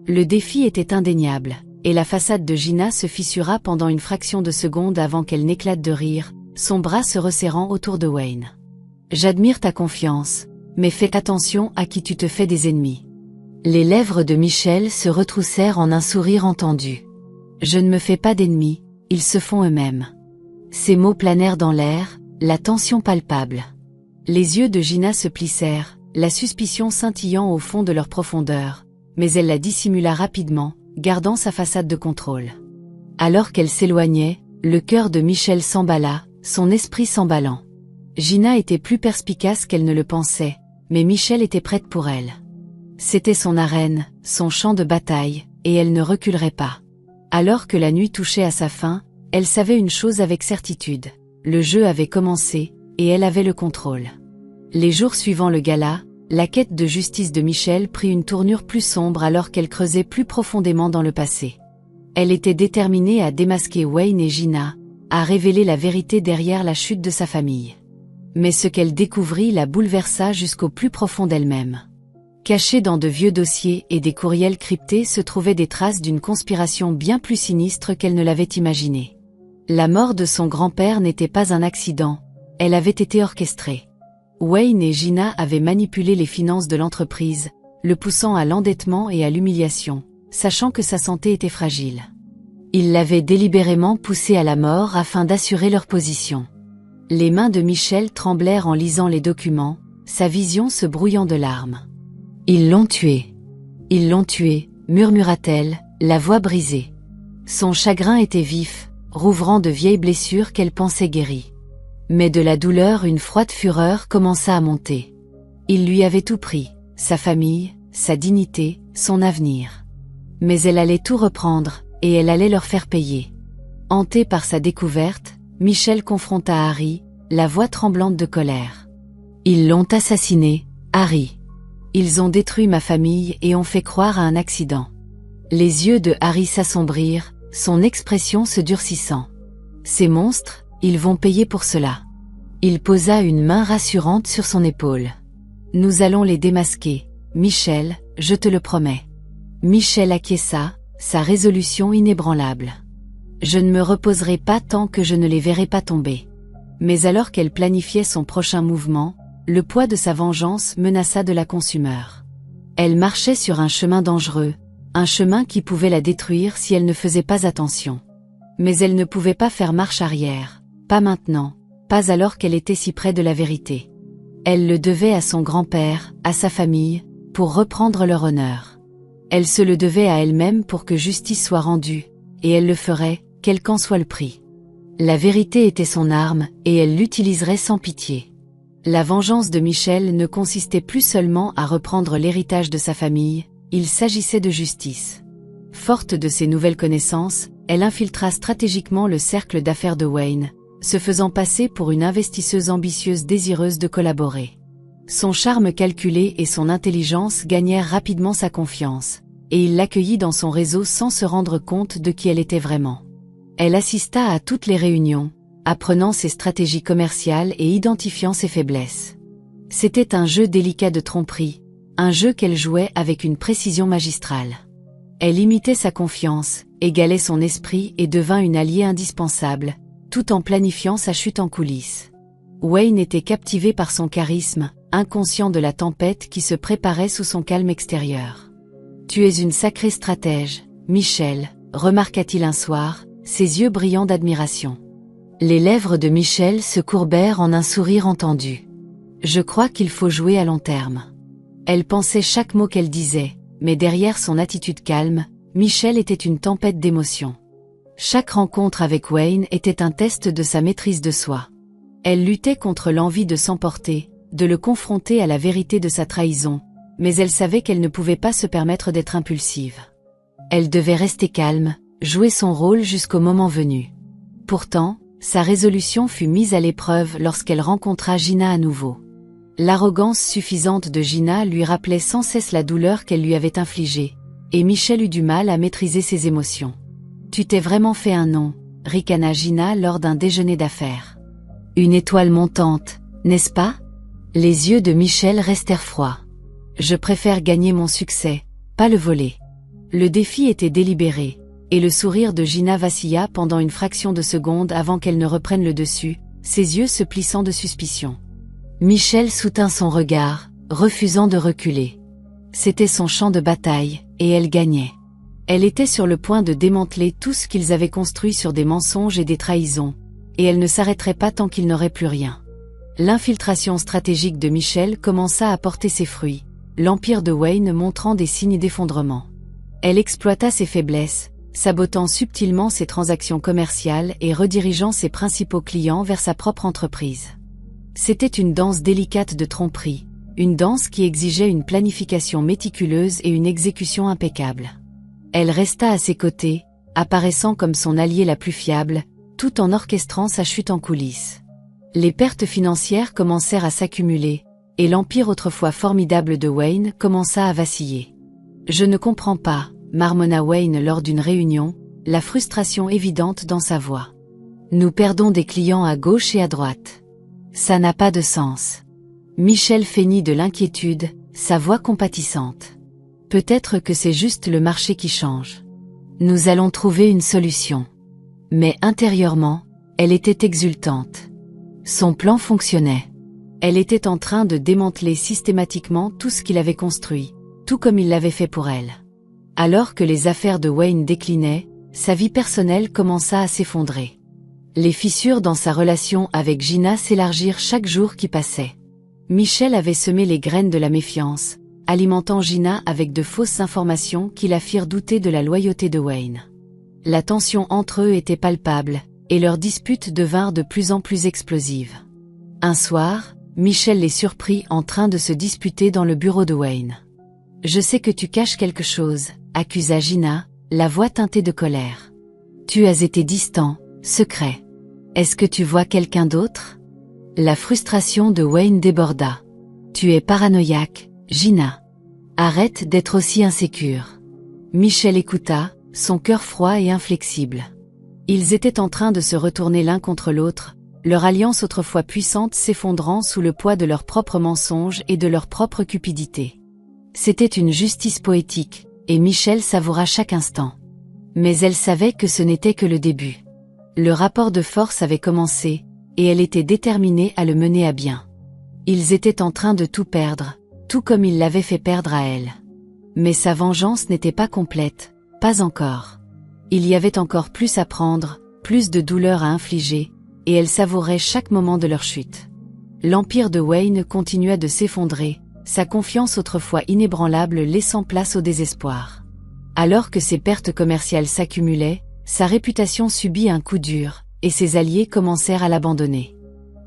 Le défi était indéniable, et la façade de Gina se fissura pendant une fraction de seconde avant qu'elle n'éclate de rire, son bras se resserrant autour de Wayne. « J'admire ta confiance, mais fais attention à qui tu te fais des ennemis. » Les lèvres de Michelle se retroussèrent en un sourire entendu. « Je ne me fais pas d'ennemis, ils se font eux-mêmes. » Ces mots planèrent dans l'air, la tension palpable. Les yeux de Gina se plissèrent, la suspicion scintillant au fond de leur profondeur, mais elle la dissimula rapidement, gardant sa façade de contrôle. Alors qu'elle s'éloignait, le cœur de Michelle s'emballa, son esprit s'emballant. Gina était plus perspicace qu'elle ne le pensait, mais Michelle était prête pour elle. C'était son arène, son champ de bataille, et elle ne reculerait pas. Alors que la nuit touchait à sa fin, elle savait une chose avec certitude. Le jeu avait commencé, et elle avait le contrôle. Les jours suivant le gala, la quête de justice de Michelle prit une tournure plus sombre alors qu'elle creusait plus profondément dans le passé. Elle était déterminée à démasquer Wayne et Gina, à révéler la vérité derrière la chute de sa famille. Mais ce qu'elle découvrit la bouleversa jusqu'au plus profond d'elle-même. Cachés dans de vieux dossiers et des courriels cryptés se trouvaient des traces d'une conspiration bien plus sinistre qu'elle ne l'avait imaginée. La mort de son grand-père n'était pas un accident, elle avait été orchestrée. Wayne et Gina avaient manipulé les finances de l'entreprise, le poussant à l'endettement et à l'humiliation, sachant que sa santé était fragile. Ils l'avaient délibérément poussé à la mort afin d'assurer leur position. Les mains de Michelle tremblèrent en lisant les documents, sa vision se brouillant de larmes. « Ils l'ont tué. Ils l'ont tué », murmura-t-elle, la voix brisée. Son chagrin était vif, rouvrant de vieilles blessures qu'elle pensait guéries. Mais de la douleur une froide fureur commença à monter. Il lui avait tout pris, sa famille, sa dignité, son avenir. Mais elle allait tout reprendre, et elle allait leur faire payer. Hanté par sa découverte, Michel confronta Harry, la voix tremblante de colère. Ils l'ont assassiné, Harry. Ils ont détruit ma famille et ont fait croire à un accident. Les yeux de Harry s'assombrirent, son expression se durcissant. Ces monstres, ils vont payer pour cela. Il posa une main rassurante sur son épaule. Nous allons les démasquer, Michel, je te le promets. Michel acquiesça, sa résolution inébranlable. Je ne me reposerai pas tant que je ne les verrai pas tomber. Mais alors qu'elle planifiait son prochain mouvement, le poids de sa vengeance menaça de la consumer. Elle marchait sur un chemin dangereux, un chemin qui pouvait la détruire si elle ne faisait pas attention. Mais elle ne pouvait pas faire marche arrière, pas maintenant, pas alors qu'elle était si près de la vérité. Elle le devait à son grand-père, à sa famille, pour reprendre leur honneur. Elle se le devait à elle-même pour que justice soit rendue, et elle le ferait, quel qu'en soit le prix. La vérité était son arme, et elle l'utiliserait sans pitié. La vengeance de Michel ne consistait plus seulement à reprendre l'héritage de sa famille, il s'agissait de justice. Forte de ces nouvelles connaissances, elle infiltra stratégiquement le cercle d'affaires de Wayne, se faisant passer pour une investisseuse ambitieuse désireuse de collaborer. Son charme calculé et son intelligence gagnèrent rapidement sa confiance, et il l'accueillit dans son réseau sans se rendre compte de qui elle était vraiment. Elle assista à toutes les réunions, apprenant ses stratégies commerciales et identifiant ses faiblesses. C'était un jeu délicat de tromperie, un jeu qu'elle jouait avec une précision magistrale. Elle imitait sa confiance, égalait son esprit et devint une alliée indispensable, tout en planifiant sa chute en coulisses. Wayne était captivé par son charisme, inconscient de la tempête qui se préparait sous son calme extérieur. « Tu es une sacrée stratège, Michel », remarqua-t-il un soir, ses yeux brillants d'admiration. Les lèvres de Michel se courbèrent en un sourire entendu. « Je crois qu'il faut jouer à long terme. » Elle pensait chaque mot qu'elle disait, mais derrière son attitude calme, Michel était une tempête d'émotions. Chaque rencontre avec Wayne était un test de sa maîtrise de soi. Elle luttait contre l'envie de s'emporter, de le confronter à la vérité de sa trahison, mais elle savait qu'elle ne pouvait pas se permettre d'être impulsive. Elle devait rester calme, jouer son rôle jusqu'au moment venu. Pourtant, sa résolution fut mise à l'épreuve lorsqu'elle rencontra Gina à nouveau. L'arrogance suffisante de Gina lui rappelait sans cesse la douleur qu'elle lui avait infligée, et Michel eut du mal à maîtriser ses émotions. « Tu t'es vraiment fait un nom », ricana Gina lors d'un déjeuner d'affaires. « Une étoile montante, n'est-ce pas ?» Les yeux de Michel restèrent froids. « Je préfère gagner mon succès, pas le voler. » Le défi était délibéré, et le sourire de Gina vacilla pendant une fraction de seconde avant qu'elle ne reprenne le dessus, ses yeux se plissant de suspicion. Michel soutint son regard, refusant de reculer. C'était son champ de bataille, et elle gagnait. Elle était sur le point de démanteler tout ce qu'ils avaient construit sur des mensonges et des trahisons, et elle ne s'arrêterait pas tant qu'il n'aurait plus rien. L'infiltration stratégique de Michel commença à porter ses fruits, l'empire de Wayne montrant des signes d'effondrement. Elle exploita ses faiblesses, sabotant subtilement ses transactions commerciales et redirigeant ses principaux clients vers sa propre entreprise. C'était une danse délicate de tromperie, une danse qui exigeait une planification méticuleuse et une exécution impeccable. Elle resta à ses côtés, apparaissant comme son alliée la plus fiable, tout en orchestrant sa chute en coulisses. Les pertes financières commencèrent à s'accumuler, et l'empire autrefois formidable de Wayne commença à vaciller. « Je ne comprends pas », marmonna Wayne lors d'une réunion, la frustration évidente dans sa voix. « Nous perdons des clients à gauche et à droite. Ça n'a pas de sens. » Michel feignit de l'inquiétude, sa voix compatissante. « Peut-être que c'est juste le marché qui change. Nous allons trouver une solution. » Mais intérieurement, elle était exultante. Son plan fonctionnait. Elle était en train de démanteler systématiquement tout ce qu'il avait construit, tout comme il l'avait fait pour elle. Alors que les affaires de Wayne déclinaient, sa vie personnelle commença à s'effondrer. Les fissures dans sa relation avec Gina s'élargirent chaque jour qui passait. Michel avait semé les graines de la méfiance, alimentant Gina avec de fausses informations qui la firent douter de la loyauté de Wayne. La tension entre eux était palpable, et leurs disputes devinrent de plus en plus explosives. Un soir, Michel les surprit en train de se disputer dans le bureau de Wayne. « Je sais que tu caches quelque chose, » accusa Gina, la voix teintée de colère. « Tu as été distant, secret. Est-ce que tu vois quelqu'un d'autre ?» La frustration de Wayne déborda. « Tu es paranoïaque, Gina. Arrête d'être aussi insécure. » Michel écouta, son cœur froid et inflexible. Ils étaient en train de se retourner l'un contre l'autre, leur alliance autrefois puissante s'effondrant sous le poids de leurs propres mensonges et de leur propre cupidité. C'était une justice poétique, et Michel savoura chaque instant. Mais elle savait que ce n'était que le début. Le rapport de force avait commencé, et elle était déterminée à le mener à bien. Ils étaient en train de tout perdre, tout comme il l'avait fait perdre à elle. Mais sa vengeance n'était pas complète, pas encore. Il y avait encore plus à prendre, plus de douleur à infliger, et elle savourait chaque moment de leur chute. L'empire de Wayne continua de s'effondrer, sa confiance autrefois inébranlable laissant place au désespoir. Alors que ses pertes commerciales s'accumulaient, sa réputation subit un coup dur, et ses alliés commencèrent à l'abandonner.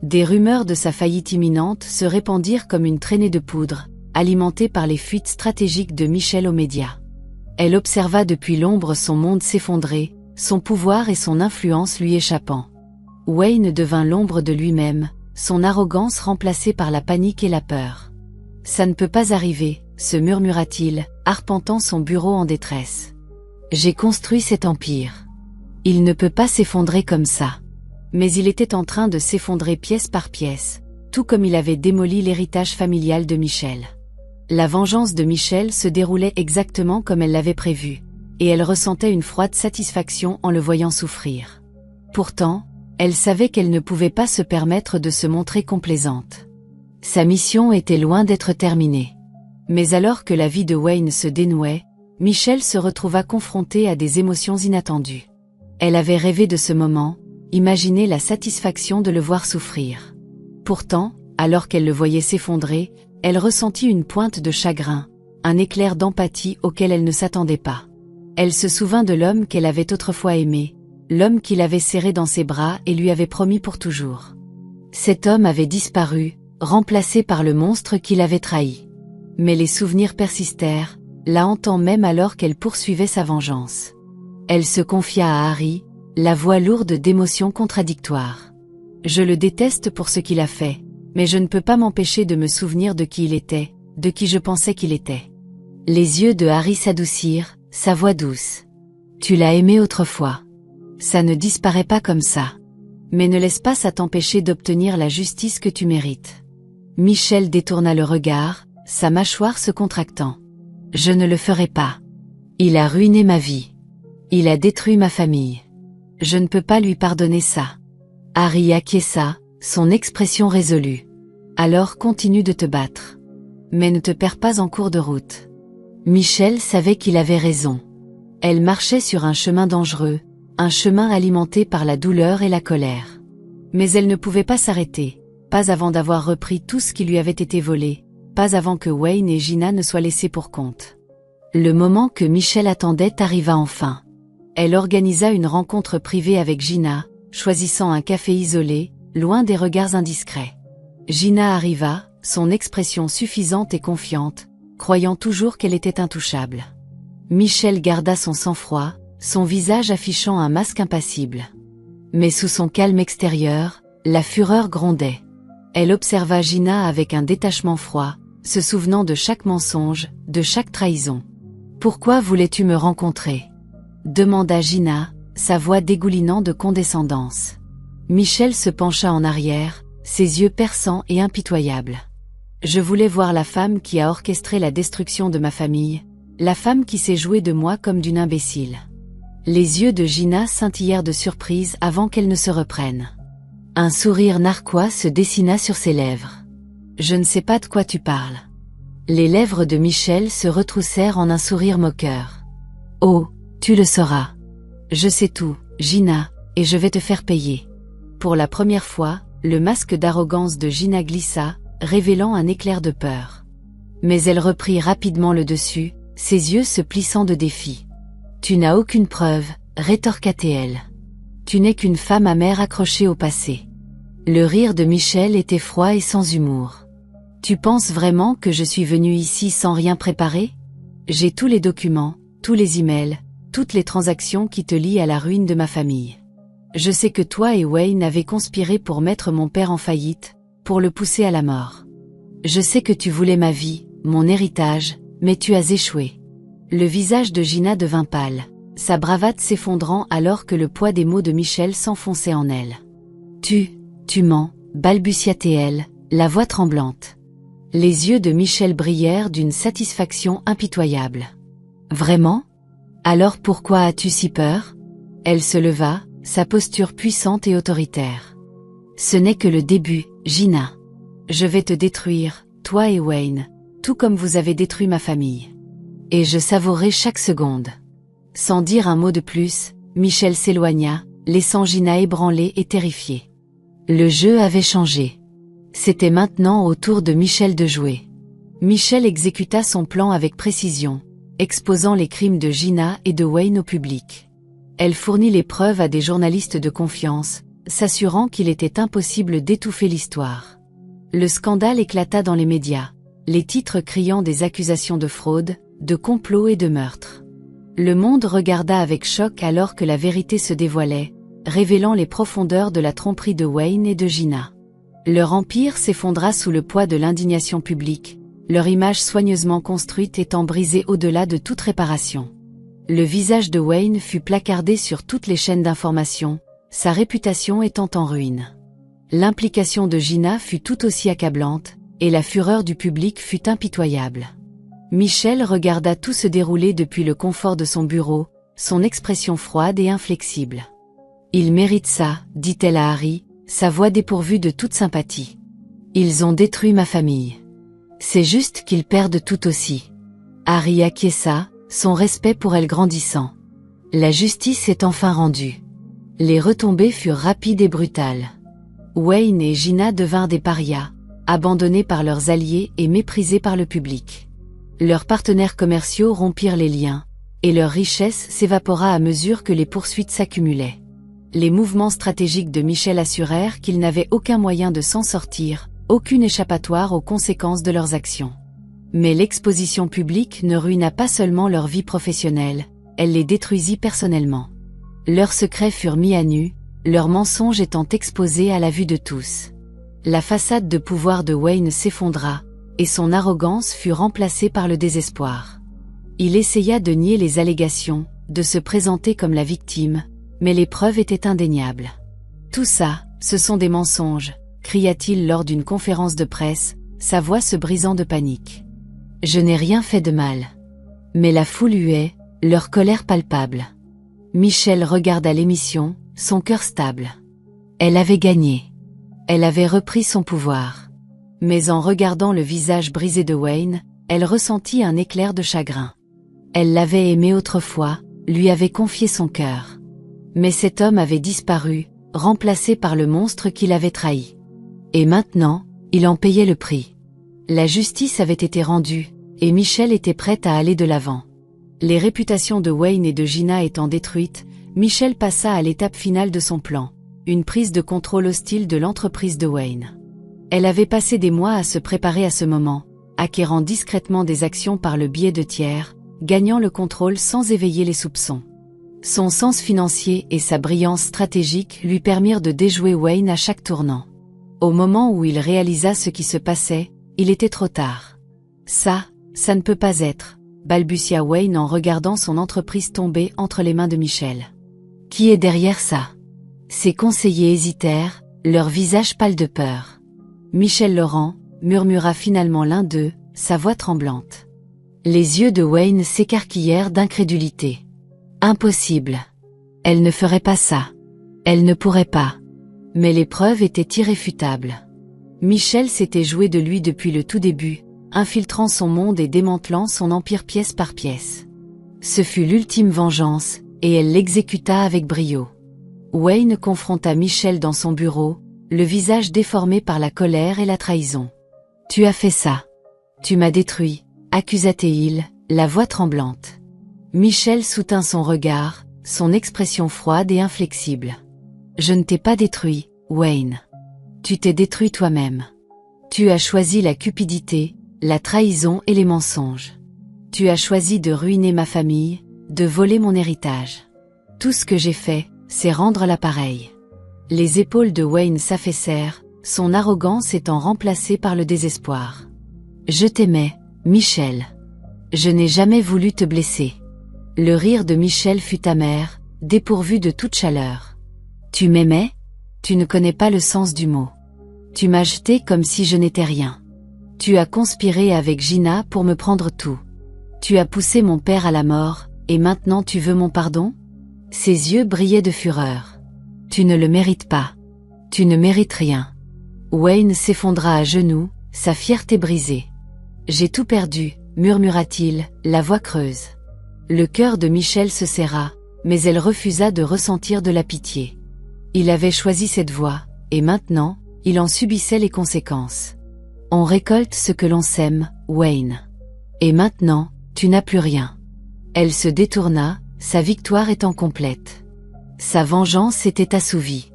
Des rumeurs de sa faillite imminente se répandirent comme une traînée de poudre, alimentée par les fuites stratégiques de Michel aux médias. Elle observa depuis l'ombre son monde s'effondrer, son pouvoir et son influence lui échappant. Wayne devint l'ombre de lui-même, son arrogance remplacée par la panique et la peur. « Ça ne peut pas arriver », se murmura-t-il, arpentant son bureau en détresse. « J'ai construit cet empire. Il ne peut pas s'effondrer comme ça. » Mais il était en train de s'effondrer pièce par pièce, tout comme il avait démoli l'héritage familial de Michel. La vengeance de Michel se déroulait exactement comme elle l'avait prévu, et elle ressentait une froide satisfaction en le voyant souffrir. Pourtant, elle savait qu'elle ne pouvait pas se permettre de se montrer complaisante. Sa mission était loin d'être terminée. Mais alors que la vie de Wayne se dénouait, Michel se retrouva confronté à des émotions inattendues. Elle avait rêvé de ce moment, imaginé la satisfaction de le voir souffrir. Pourtant, alors qu'elle le voyait s'effondrer, elle ressentit une pointe de chagrin, un éclair d'empathie auquel elle ne s'attendait pas. Elle se souvint de l'homme qu'elle avait autrefois aimé, l'homme qui l'avait serré dans ses bras et lui avait promis pour toujours. Cet homme avait disparu, remplacé par le monstre qui l'avait trahi. Mais les souvenirs persistèrent, la hantant même alors qu'elle poursuivait sa vengeance. Elle se confia à Harry, la voix lourde d'émotions contradictoires. « Je le déteste pour ce qu'il a fait, mais je ne peux pas m'empêcher de me souvenir de qui il était, de qui je pensais qu'il était. » Les yeux de Harry s'adoucirent, sa voix douce. « Tu l'as aimé autrefois. Ça ne disparaît pas comme ça. Mais ne laisse pas ça t'empêcher d'obtenir la justice que tu mérites. » Michel détourna le regard, sa mâchoire se contractant. « Je ne le ferai pas. Il a ruiné ma vie. Il a détruit ma famille. Je ne peux pas lui pardonner ça. » Harry acquiesça, son expression résolue. « Alors continue de te battre. Mais ne te perds pas en cours de route. » Michel savait qu'il avait raison. Elle marchait sur un chemin dangereux, un chemin alimenté par la douleur et la colère. Mais elle ne pouvait pas s'arrêter, pas avant d'avoir repris tout ce qui lui avait été volé, pas avant que Wayne et Gina ne soient laissés pour compte. Le moment que Michel attendait arriva enfin. Elle organisa une rencontre privée avec Gina, choisissant un café isolé, loin des regards indiscrets. Gina arriva, son expression suffisante et confiante, croyant toujours qu'elle était intouchable. Michel garda son sang-froid, son visage affichant un masque impassible. Mais sous son calme extérieur, la fureur grondait. Elle observa Gina avec un détachement froid, se souvenant de chaque mensonge, de chaque trahison. « Pourquoi voulais-tu me rencontrer ?» demanda Gina, sa voix dégoulinant de condescendance. Michel se pencha en arrière, ses yeux perçants et impitoyables. « Je voulais voir la femme qui a orchestré la destruction de ma famille, la femme qui s'est jouée de moi comme d'une imbécile. » Les yeux de Gina scintillèrent de surprise avant qu'elle ne se reprenne. Un sourire narquois se dessina sur ses lèvres. « Je ne sais pas de quoi tu parles. » Les lèvres de Michel se retroussèrent en un sourire moqueur. « Oh, tu le sauras. Je sais tout, Gina, et je vais te faire payer. » Pour la première fois, le masque d'arrogance de Gina glissa, révélant un éclair de peur. Mais elle reprit rapidement le dessus, ses yeux se plissant de défi. « Tu n'as aucune preuve, rétorqua-t-elle. Tu n'es qu'une femme amère accrochée au passé. Le rire de Michel était froid et sans humour. Tu penses vraiment que je suis venue ici sans rien préparer? J'ai tous les documents, tous les emails, toutes les transactions qui te lient à la ruine de ma famille. Je sais que toi et Wayne avez conspiré pour mettre mon père en faillite, pour le pousser à la mort. Je sais que tu voulais ma vie, mon héritage, mais tu as échoué. Le visage de Gina devint pâle, sa bravade s'effondrant alors que le poids des mots de Michel s'enfonçait en elle. Tu mens, balbutia-t-elle, la voix tremblante. Les yeux de Michel brillèrent d'une satisfaction impitoyable. Vraiment? Alors pourquoi as-tu si peur? Elle se leva, sa posture puissante et autoritaire. Ce n'est que le début, Gina. Je vais te détruire, toi et Wayne, tout comme vous avez détruit ma famille. Et je savourerai chaque seconde. Sans dire un mot de plus, Michel s'éloigna, laissant Gina ébranlée et terrifiée. Le jeu avait changé. C'était maintenant au tour de Michel de jouer. Michel exécuta son plan avec précision, exposant les crimes de Gina et de Wayne au public. Elle fournit les preuves à des journalistes de confiance, s'assurant qu'il était impossible d'étouffer l'histoire. Le scandale éclata dans les médias, les titres criant des accusations de fraude, de complot et de meurtre. Le monde regarda avec choc alors que la vérité se dévoilait, révélant les profondeurs de la tromperie de Wayne et de Gina. Leur empire s'effondra sous le poids de l'indignation publique, leur image soigneusement construite étant brisée au-delà de toute réparation. Le visage de Wayne fut placardé sur toutes les chaînes d'information, sa réputation étant en ruine. L'implication de Gina fut tout aussi accablante, et la fureur du public fut impitoyable. Michel regarda tout se dérouler depuis le confort de son bureau, son expression froide et inflexible. « Ils méritent ça, dit-elle à Harry, sa voix dépourvue de toute sympathie. Ils ont détruit ma famille. C'est juste qu'ils perdent tout aussi. » Harry acquiesça, son respect pour elle grandissant. La justice est enfin rendue. Les retombées furent rapides et brutales. Wayne et Gina devinrent des parias, abandonnés par leurs alliés et méprisés par le public. Leurs partenaires commerciaux rompirent les liens, et leur richesse s'évapora à mesure que les poursuites s'accumulaient. Les mouvements stratégiques de Michel assurèrent qu'il n'avait aucun moyen de s'en sortir, aucune échappatoire aux conséquences de leurs actions. Mais l'exposition publique ne ruina pas seulement leur vie professionnelle, elle les détruisit personnellement. Leurs secrets furent mis à nu, leurs mensonges étant exposés à la vue de tous. La façade de pouvoir de Wayne s'effondra, et son arrogance fut remplacée par le désespoir. Il essaya de nier les allégations, de se présenter comme la victime, mais les preuves étaient indéniables. « Tout ça, ce sont des mensonges », cria-t-il lors d'une conférence de presse, sa voix se brisant de panique. « Je n'ai rien fait de mal. » Mais la foule huait, leur colère palpable. Michel regarda l'émission, son cœur stable. Elle avait gagné. Elle avait repris son pouvoir. Mais en regardant le visage brisé de Wayne, elle ressentit un éclair de chagrin. Elle l'avait aimé autrefois, lui avait confié son cœur. Mais cet homme avait disparu, remplacé par le monstre qui l'avait trahi. Et maintenant, il en payait le prix. La justice avait été rendue, et Michel était prête à aller de l'avant. Les réputations de Wayne et de Gina étant détruites, Michel passa à l'étape finale de son plan, une prise de contrôle hostile de l'entreprise de Wayne. Elle avait passé des mois à se préparer à ce moment, acquérant discrètement des actions par le biais de tiers, gagnant le contrôle sans éveiller les soupçons. Son sens financier et sa brillance stratégique lui permirent de déjouer Wayne à chaque tournant. Au moment où il réalisa ce qui se passait, il était trop tard. Ça ne peut pas être, balbutia Wayne en regardant son entreprise tomber entre les mains de Michel. Qui est derrière ça? Ses conseillers hésitèrent, leur visage pâle de peur. Michel Laurent, murmura finalement l'un d'eux, sa voix tremblante. Les yeux de Wayne s'écarquillèrent d'incrédulité. Impossible. Elle ne ferait pas ça. Elle ne pourrait pas. Mais les preuves étaient irréfutables. Michel s'était joué de lui depuis le tout début, infiltrant son monde et démantelant son empire pièce par pièce. Ce fut l'ultime vengeance, et elle l'exécuta avec brio. Wayne confronta Michel dans son bureau, le visage déformé par la colère et la trahison. « Tu as fait ça. Tu m'as détruit », accusa-t-il, la voix tremblante. Michel soutint son regard, son expression froide et inflexible. « Je ne t'ai pas détruit, Wayne. Tu t'es détruit toi-même. Tu as choisi la cupidité, la trahison et les mensonges. Tu as choisi de ruiner ma famille, de voler mon héritage. Tout ce que j'ai fait, c'est rendre l'appareil. Les épaules de Wayne s'affaissèrent, son arrogance étant remplacée par le désespoir. Je t'aimais, Michel. Je n'ai jamais voulu te blesser. Le rire de Michel fut amer, dépourvu de toute chaleur. Tu m'aimais? Tu ne connais pas le sens du mot. Tu m'as jeté comme si je n'étais rien. Tu as conspiré avec Gina pour me prendre tout. Tu as poussé mon père à la mort, et maintenant tu veux mon pardon? Ses yeux brillaient de fureur. Tu ne le mérites pas. Tu ne mérites rien. Wayne s'effondra à genoux, sa fierté brisée. J'ai tout perdu, murmura-t-il, la voix creuse. Le cœur de Michel se serra, mais elle refusa de ressentir de la pitié. Il avait choisi cette voie, et maintenant, il en subissait les conséquences. On récolte ce que l'on sème, Wayne. Et maintenant, tu n'as plus rien. Elle se détourna, sa victoire étant complète. Sa vengeance était assouvie.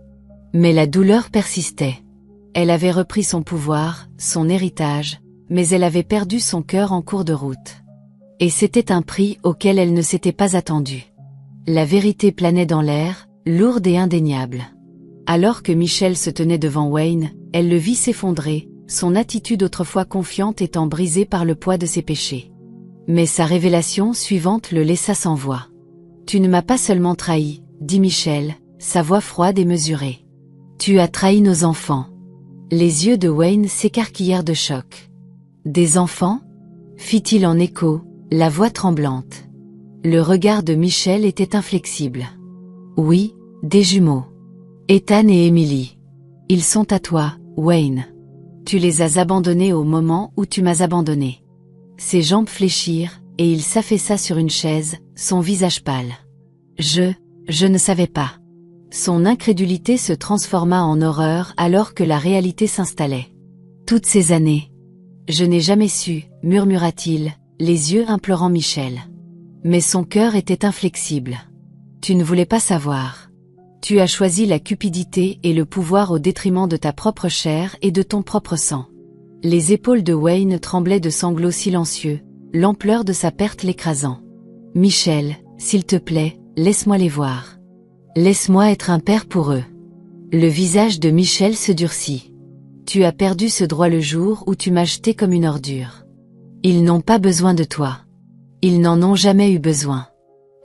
Mais la douleur persistait. Elle avait repris son pouvoir, son héritage, mais elle avait perdu son cœur en cours de route. Et c'était un prix auquel elle ne s'était pas attendue. La vérité planait dans l'air, lourde et indéniable. Alors que Michel se tenait devant Wayne, elle le vit s'effondrer, son attitude autrefois confiante étant brisée par le poids de ses péchés. Mais sa révélation suivante le laissa sans voix. « Tu ne m'as pas seulement trahi, » dit Michel, sa voix froide et mesurée. « Tu as trahi nos enfants. » Les yeux de Wayne s'écarquillèrent de choc. « Des enfants ?» fit-il en écho, la voix tremblante. Le regard de Michel était inflexible. « Oui, des jumeaux. Ethan et Emily. Ils sont à toi, Wayne. Tu les as abandonnés au moment où tu m'as abandonné. » Ses jambes fléchirent, et il s'affaissa sur une chaise, son visage pâle. Je ne savais pas. Son incrédulité se transforma en horreur alors que la réalité s'installait. Toutes ces années. Je n'ai jamais su, murmura-t-il, les yeux implorant Michel. Mais son cœur était inflexible. Tu ne voulais pas savoir. Tu as choisi la cupidité et le pouvoir au détriment de ta propre chair et de ton propre sang. Les épaules de Wayne tremblaient de sanglots silencieux, l'ampleur de sa perte l'écrasant. Michel, s'il te plaît, laisse-moi les voir. Laisse-moi être un père pour eux. Le visage de Michel se durcit. Tu as perdu ce droit le jour où tu m'as jeté comme une ordure. Ils n'ont pas besoin de toi. Ils n'en ont jamais eu besoin.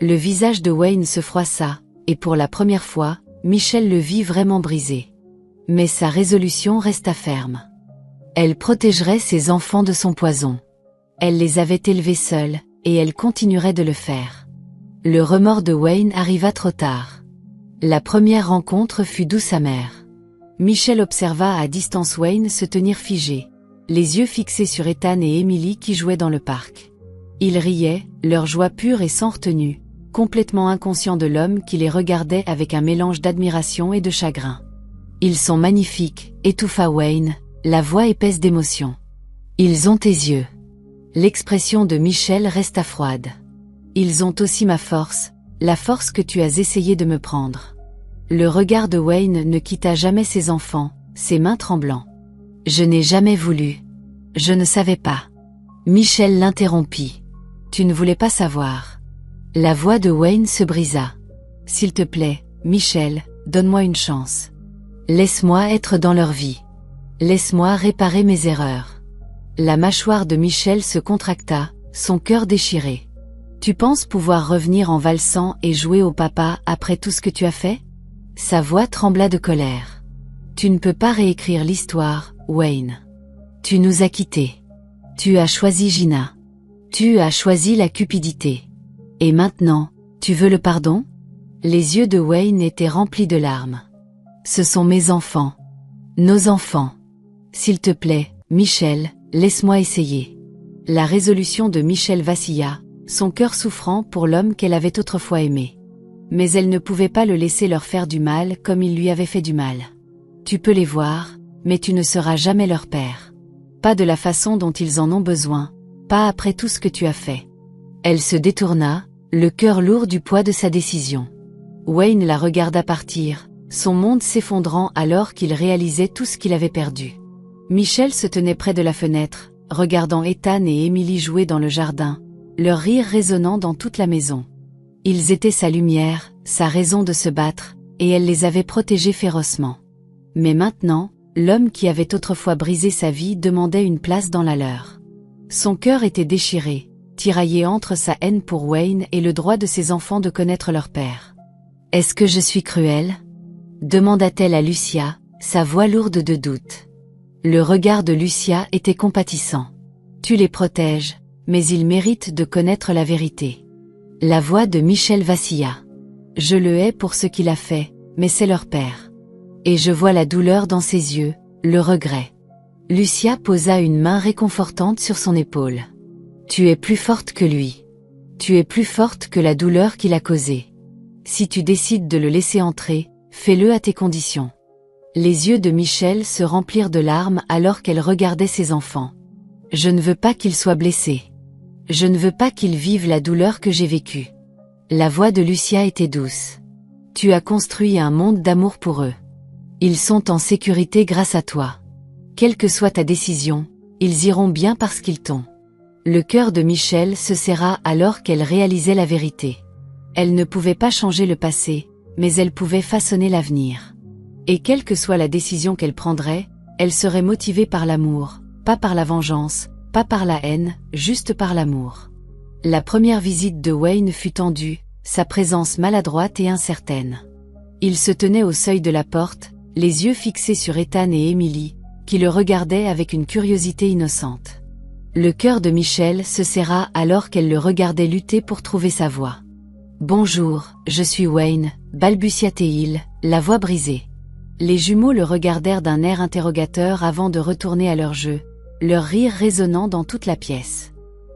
Le visage de Wayne se froissa, et pour la première fois, Michel le vit vraiment brisé. Mais sa résolution resta ferme. Elle protégerait ses enfants de son poison. Elle les avait élevés seuls, et elle continuerait de le faire. Le remords de Wayne arriva trop tard. La première rencontre fut douce amère. Michel observa à distance Wayne se tenir figé, les yeux fixés sur Ethan et Emily qui jouaient dans le parc. Ils riaient, leur joie pure et sans retenue, complètement inconscients de l'homme qui les regardait avec un mélange d'admiration et de chagrin. « Ils sont magnifiques », étouffa Wayne, la voix épaisse d'émotion. « Ils ont tes yeux. » L'expression de Michel resta froide. « Ils ont aussi ma force, la force que tu as essayé de me prendre. » Le regard de Wayne ne quitta jamais ses enfants, ses mains tremblant. « Je n'ai jamais voulu. Je ne savais pas. » Michel l'interrompit. « Tu ne voulais pas savoir. » La voix de Wayne se brisa. « S'il te plaît, Michel, donne-moi une chance. Laisse-moi être dans leur vie. Laisse-moi réparer mes erreurs. » La mâchoire de Michel se contracta, son cœur déchiré. « Tu penses pouvoir revenir en valsant et jouer au papa après tout ce que tu as fait ?» Sa voix trembla de colère. « Tu ne peux pas réécrire l'histoire, Wayne. Tu nous as quittés. Tu as choisi Gina. Tu as choisi la cupidité. Et maintenant, tu veux le pardon ?» Les yeux de Wayne étaient remplis de larmes. « Ce sont mes enfants. Nos enfants. S'il te plaît, Michel, laisse-moi essayer. » La résolution de Michel vacilla, son cœur souffrant pour l'homme qu'elle avait autrefois aimé. Mais elle ne pouvait pas le laisser leur faire du mal comme il lui avait fait du mal. « Tu peux les voir, mais tu ne seras jamais leur père. Pas de la façon dont ils en ont besoin, pas après tout ce que tu as fait. » Elle se détourna, le cœur lourd du poids de sa décision. Wayne la regarda partir, son monde s'effondrant alors qu'il réalisait tout ce qu'il avait perdu. Michel se tenait près de la fenêtre, regardant Ethan et Emily jouer dans le jardin, leur rire résonnant dans toute la maison. Ils étaient sa lumière, sa raison de se battre, et elle les avait protégés férocement. Mais maintenant, l'homme qui avait autrefois brisé sa vie demandait une place dans la leur. Son cœur était déchiré, tiraillé entre sa haine pour Wayne et le droit de ses enfants de connaître leur père. « Est-ce que je suis cruelle ?» demanda-t-elle à Lucia, sa voix lourde de doute. Le regard de Lucia était compatissant. « Tu les protèges, mais ils méritent de connaître la vérité. » La voix de Michel vacilla. « Je le hais pour ce qu'il a fait, mais c'est leur père. Et je vois la douleur dans ses yeux, le regret. » Lucia posa une main réconfortante sur son épaule. « Tu es plus forte que lui. Tu es plus forte que la douleur qu'il a causée. Si tu décides de le laisser entrer, fais-le à tes conditions. » Les yeux de Michel se remplirent de larmes alors qu'elle regardait ses enfants. « Je ne veux pas qu'il soit blessé. Je ne veux pas qu'il vive la douleur que j'ai vécue. » La voix de Lucia était douce. « Tu as construit un monde d'amour pour eux. Ils sont en sécurité grâce à toi. Quelle que soit ta décision, ils iront bien parce qu'ils t'ont. » Le cœur de Michel se serra alors qu'elle réalisait la vérité. Elle ne pouvait pas changer le passé, mais elle pouvait façonner l'avenir. Et quelle que soit la décision qu'elle prendrait, elle serait motivée par l'amour, pas par la vengeance, pas par la haine, juste par l'amour. La première visite de Wayne fut tendue, sa présence maladroite et incertaine. Il se tenait au seuil de la porte, les yeux fixés sur Ethan et Emily, qui le regardaient avec une curiosité innocente. Le cœur de Michel se serra alors qu'elle le regardait lutter pour trouver sa voix. « Bonjour, je suis Wayne », balbutia-t-il, la voix brisée. Les jumeaux le regardèrent d'un air interrogateur avant de retourner à leur jeu, leur rire résonnant dans toute la pièce.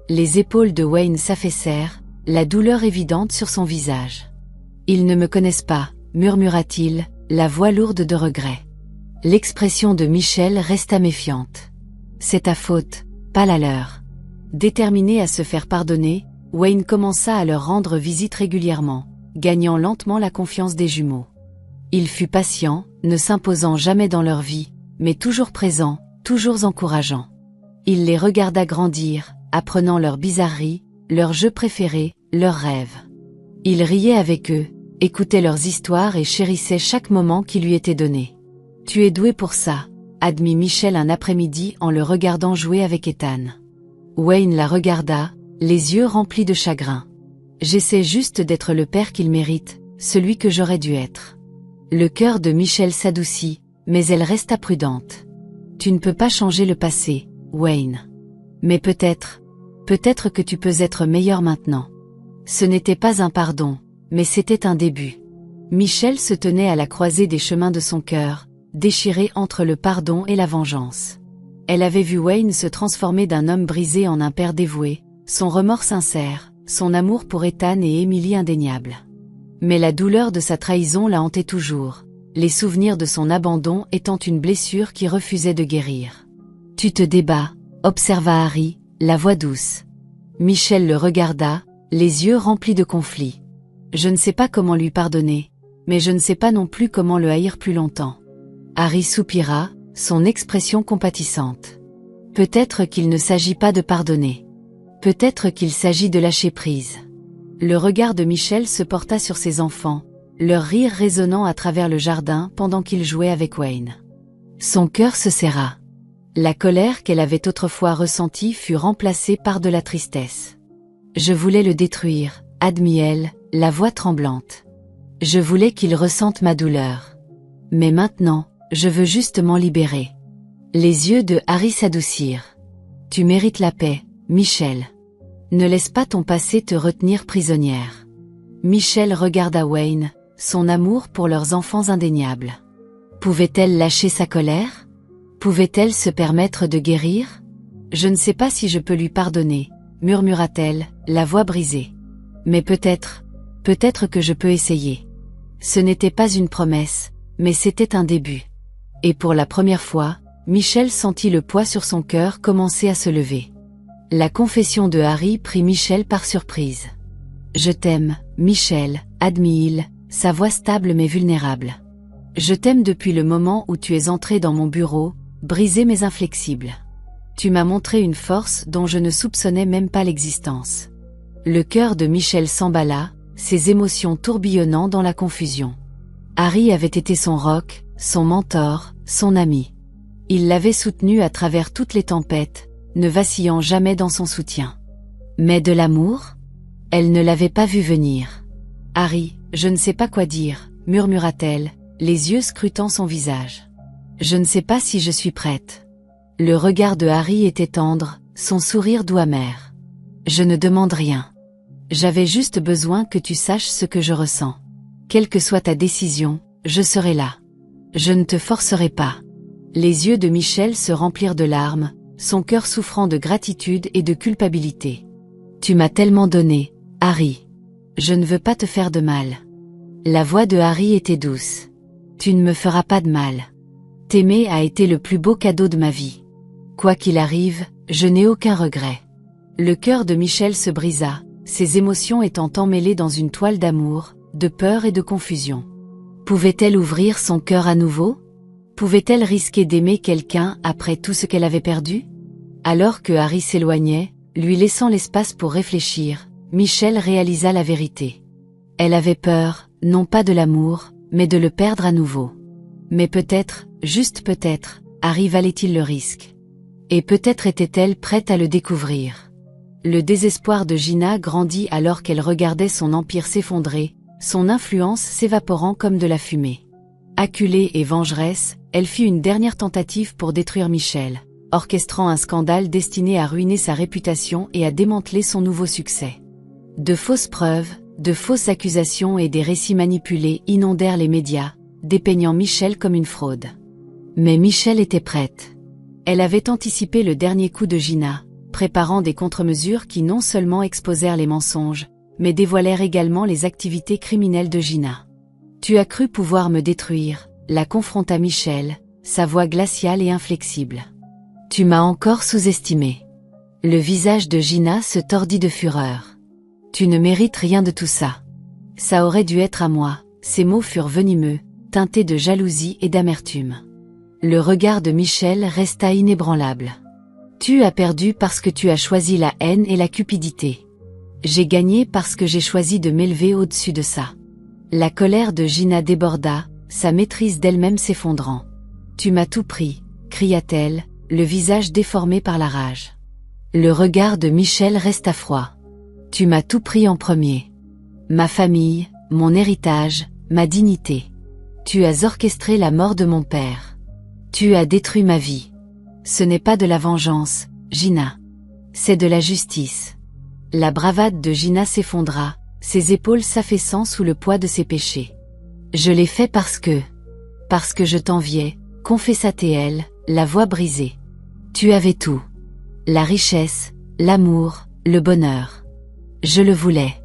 Les épaules de Wayne s'affaissèrent, la douleur évidente sur son visage. « Ils ne me connaissent pas », murmura-t-il, la voix lourde de regret. L'expression de Michel resta méfiante. « C'est ta faute, pas la leur. » Déterminé à se faire pardonner, Wayne commença à leur rendre visite régulièrement, gagnant lentement la confiance des jumeaux. Il fut patient, ne s'imposant jamais dans leur vie, mais toujours présent, toujours encourageant. Il les regarda grandir, apprenant leurs bizarreries, leurs jeux préférés, leurs rêves. Il riait avec eux, écoutait leurs histoires et chérissait chaque moment qui lui était donné. « Tu es doué pour ça », admit Michel un après-midi en le regardant jouer avec Ethan. Wayne la regarda, les yeux remplis de chagrin. « J'essaie juste d'être le père qu'il mérite, celui que j'aurais dû être. » Le cœur de Michel s'adoucit, mais elle resta prudente. « Tu ne peux pas changer le passé, Wayne. Mais peut-être que tu peux être meilleur maintenant. » Ce n'était pas un pardon, mais c'était un début. Michel se tenait à la croisée des chemins de son cœur, déchiré entre le pardon et la vengeance. Elle avait vu Wayne se transformer d'un homme brisé en un père dévoué, son remords sincère, son amour pour Ethan et Emily indéniable. Mais la douleur de sa trahison la hantait toujours, les souvenirs de son abandon étant une blessure qui refusait de guérir. « Tu te débats », observa Harry, la voix douce. Michel le regarda, les yeux remplis de conflit. « Je ne sais pas comment lui pardonner, mais je ne sais pas non plus comment le haïr plus longtemps. » Harry soupira, son expression compatissante. « Peut-être qu'il ne s'agit pas de pardonner. Peut-être qu'il s'agit de lâcher prise. » Le regard de Michel se porta sur ses enfants, leur rire résonnant à travers le jardin pendant qu'ils jouaient avec Wayne. Son cœur se serra. La colère qu'elle avait autrefois ressentie fut remplacée par de la tristesse. « Je voulais le détruire », admit-elle, la voix tremblante. « Je voulais qu'il ressente ma douleur. Mais maintenant, je veux juste m'en libérer. » Les yeux de Harry s'adoucirent. « Tu mérites la paix, Michel. Ne laisse pas ton passé te retenir prisonnière. » Michel regarda Wayne, son amour pour leurs enfants indéniable. Pouvait-elle lâcher sa colère? Pouvait-elle se permettre de guérir? « Je ne sais pas si je peux lui pardonner, » murmura-t-elle, la voix brisée. « Mais peut-être que je peux essayer. » Ce n'était pas une promesse, mais c'était un début. Et pour la première fois, Michel sentit le poids sur son cœur commencer à se lever. La confession de Harry prit Michel par surprise. « Je t'aime, Michel », admit-il, sa voix stable mais vulnérable. « Je t'aime depuis le moment où tu es entré dans mon bureau, brisé mais inflexible. Tu m'as montré une force dont je ne soupçonnais même pas l'existence. Le cœur de Michel s'emballa, ses émotions tourbillonnant dans la confusion. Harry avait été son roc, son mentor, son ami. Il l'avait soutenu à travers toutes les tempêtes, ne vacillant jamais dans son soutien. Mais de l'amour? Elle ne l'avait pas vu venir. « Harry, je ne sais pas quoi dire », murmura-t-elle, les yeux scrutant son visage. « Je ne sais pas si je suis prête. » Le regard de Harry était tendre, son sourire doux amer. « Je ne demande rien. J'avais juste besoin que tu saches ce que je ressens. Quelle que soit ta décision, je serai là. Je ne te forcerai pas. » Les yeux de Michel se remplirent de larmes, son cœur souffrant de gratitude et de culpabilité. « Tu m'as tellement donné, Harry. Je ne veux pas te faire de mal. » La voix de Harry était douce. « Tu ne me feras pas de mal. T'aimer a été le plus beau cadeau de ma vie. Quoi qu'il arrive, je n'ai aucun regret. » Le cœur de Michel se brisa, ses émotions étant emmêlées dans une toile d'amour, de peur et de confusion. Pouvait-elle ouvrir son cœur à nouveau? Pouvait-elle risquer d'aimer quelqu'un après tout ce qu'elle avait perdu? Alors que Harry s'éloignait, lui laissant l'espace pour réfléchir, Michel réalisa la vérité. Elle avait peur, non pas de l'amour, mais de le perdre à nouveau. Mais peut-être, juste peut-être, Harry valait-il le risque. Et peut-être était-elle prête à le découvrir. Le désespoir de Gina grandit alors qu'elle regardait son empire s'effondrer, son influence s'évaporant comme de la fumée. Acculée et vengeresse, elle fit une dernière tentative pour détruire Michel, orchestrant un scandale destiné à ruiner sa réputation et à démanteler son nouveau succès. De fausses preuves, de fausses accusations et des récits manipulés inondèrent les médias, dépeignant Michel comme une fraude. Mais Michel était prête. Elle avait anticipé le dernier coup de Gina, préparant des contre-mesures qui non seulement exposèrent les mensonges, mais dévoilèrent également les activités criminelles de Gina. « Tu as cru pouvoir me détruire », la confronta Michel, sa voix glaciale et inflexible. « Tu m'as encore sous-estimé. » Le visage de Gina se tordit de fureur. « Tu ne mérites rien de tout ça. Ça aurait dû être à moi », ses mots furent venimeux, teintés de jalousie et d'amertume. Le regard de Michel resta inébranlable. « Tu as perdu parce que tu as choisi la haine et la cupidité. J'ai gagné parce que j'ai choisi de m'élever au-dessus de ça. » La colère de Gina déborda, sa maîtrise d'elle-même s'effondrant. « Tu m'as tout pris », cria-t-elle, le visage déformé par la rage. Le regard de Michel resta froid. « Tu m'as tout pris en premier. Ma famille, mon héritage, ma dignité. Tu as orchestré la mort de mon père. Tu as détruit ma vie. Ce n'est pas de la vengeance, Gina. C'est de la justice. » La bravade de Gina s'effondra, ses épaules s'affaissant sous le poids de ses péchés. « Je l'ai fait parce que je t'enviais », confessa-t-elle, la voix brisée. « Tu avais tout. La richesse, l'amour, le bonheur. Je le voulais.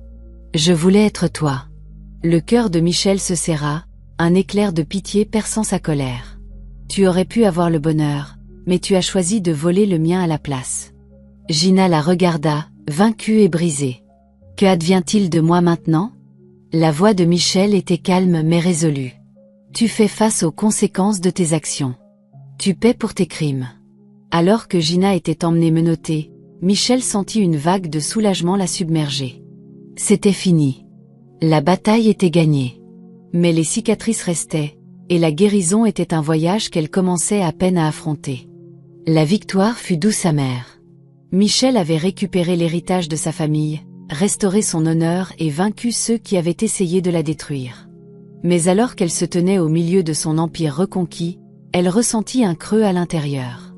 Je voulais être toi. » Le cœur de Michel se serra, un éclair de pitié perçant sa colère. « Tu aurais pu avoir le bonheur, mais tu as choisi de voler le mien à la place. » Gina la regarda, vaincue et brisée. « Que advient-il de moi maintenant ?» La voix de Michel était calme mais résolue. « Tu fais face aux conséquences de tes actions. Tu paies pour tes crimes. » Alors que Gina était emmenée menottée, Michel sentit une vague de soulagement la submerger. C'était fini. La bataille était gagnée. Mais les cicatrices restaient, et la guérison était un voyage qu'elle commençait à peine à affronter. La victoire fut douce amère. Michel avait récupéré l'héritage de sa famille, restauré son honneur et vaincu ceux qui avaient essayé de la détruire. Mais alors qu'elle se tenait au milieu de son empire reconquis, elle ressentit un creux à l'intérieur.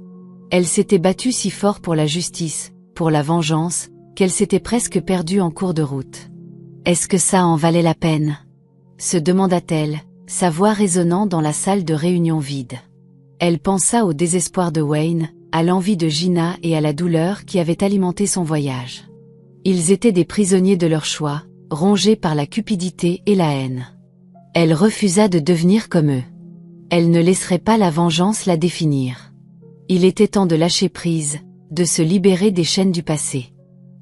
Elle s'était battue si fort pour la justice, pour la vengeance, qu'elle s'était presque perdue en cours de route. « Est-ce que ça en valait la peine ?» se demanda-t-elle, sa voix résonnant dans la salle de réunion vide. Elle pensa au désespoir de Wayne, à l'envie de Gina et à la douleur qui avait alimenté son voyage. Ils étaient des prisonniers de leur choix, rongés par la cupidité et la haine. Elle refusa de devenir comme eux. Elle ne laisserait pas la vengeance la définir. Il était temps de lâcher prise, de se libérer des chaînes du passé.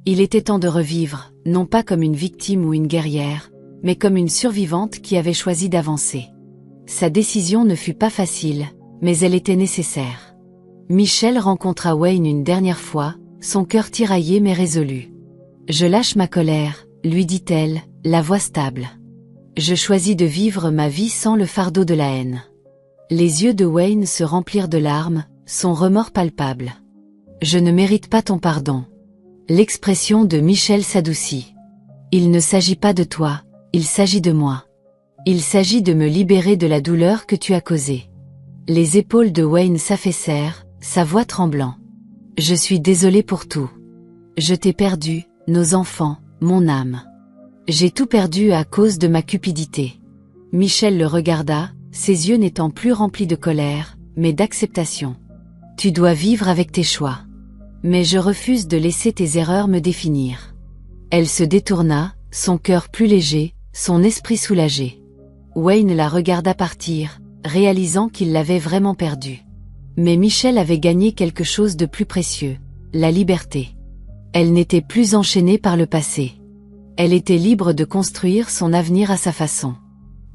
Il était temps de revivre, non pas comme une victime ou une guerrière, mais comme une survivante qui avait choisi d'avancer. Sa décision ne fut pas facile, mais elle était nécessaire. Michel rencontra Wayne une dernière fois, son cœur tiraillé mais résolu. « Je lâche ma colère », lui dit-elle, la voix stable. « Je choisis de vivre ma vie sans le fardeau de la haine. » Les yeux de Wayne se remplirent de larmes, son remords palpable. « Je ne mérite pas ton pardon. » L'expression de Michel s'adoucit. « Il ne s'agit pas de toi, il s'agit de moi. Il s'agit de me libérer de la douleur que tu as causée. » Les épaules de Wayne s'affaissèrent, sa voix tremblant. « Je suis désolé pour tout. Je t'ai perdu, nos enfants, mon âme. J'ai tout perdu à cause de ma cupidité. » Michel le regarda, ses yeux n'étant plus remplis de colère, mais d'acceptation. « Tu dois vivre avec tes choix. Mais je refuse de laisser tes erreurs me définir. » Elle se détourna, son cœur plus léger, son esprit soulagé. Wayne la regarda partir, réalisant qu'il l'avait vraiment perdue. Mais Michel avait gagné quelque chose de plus précieux, la liberté. Elle n'était plus enchaînée par le passé. Elle était libre de construire son avenir à sa façon.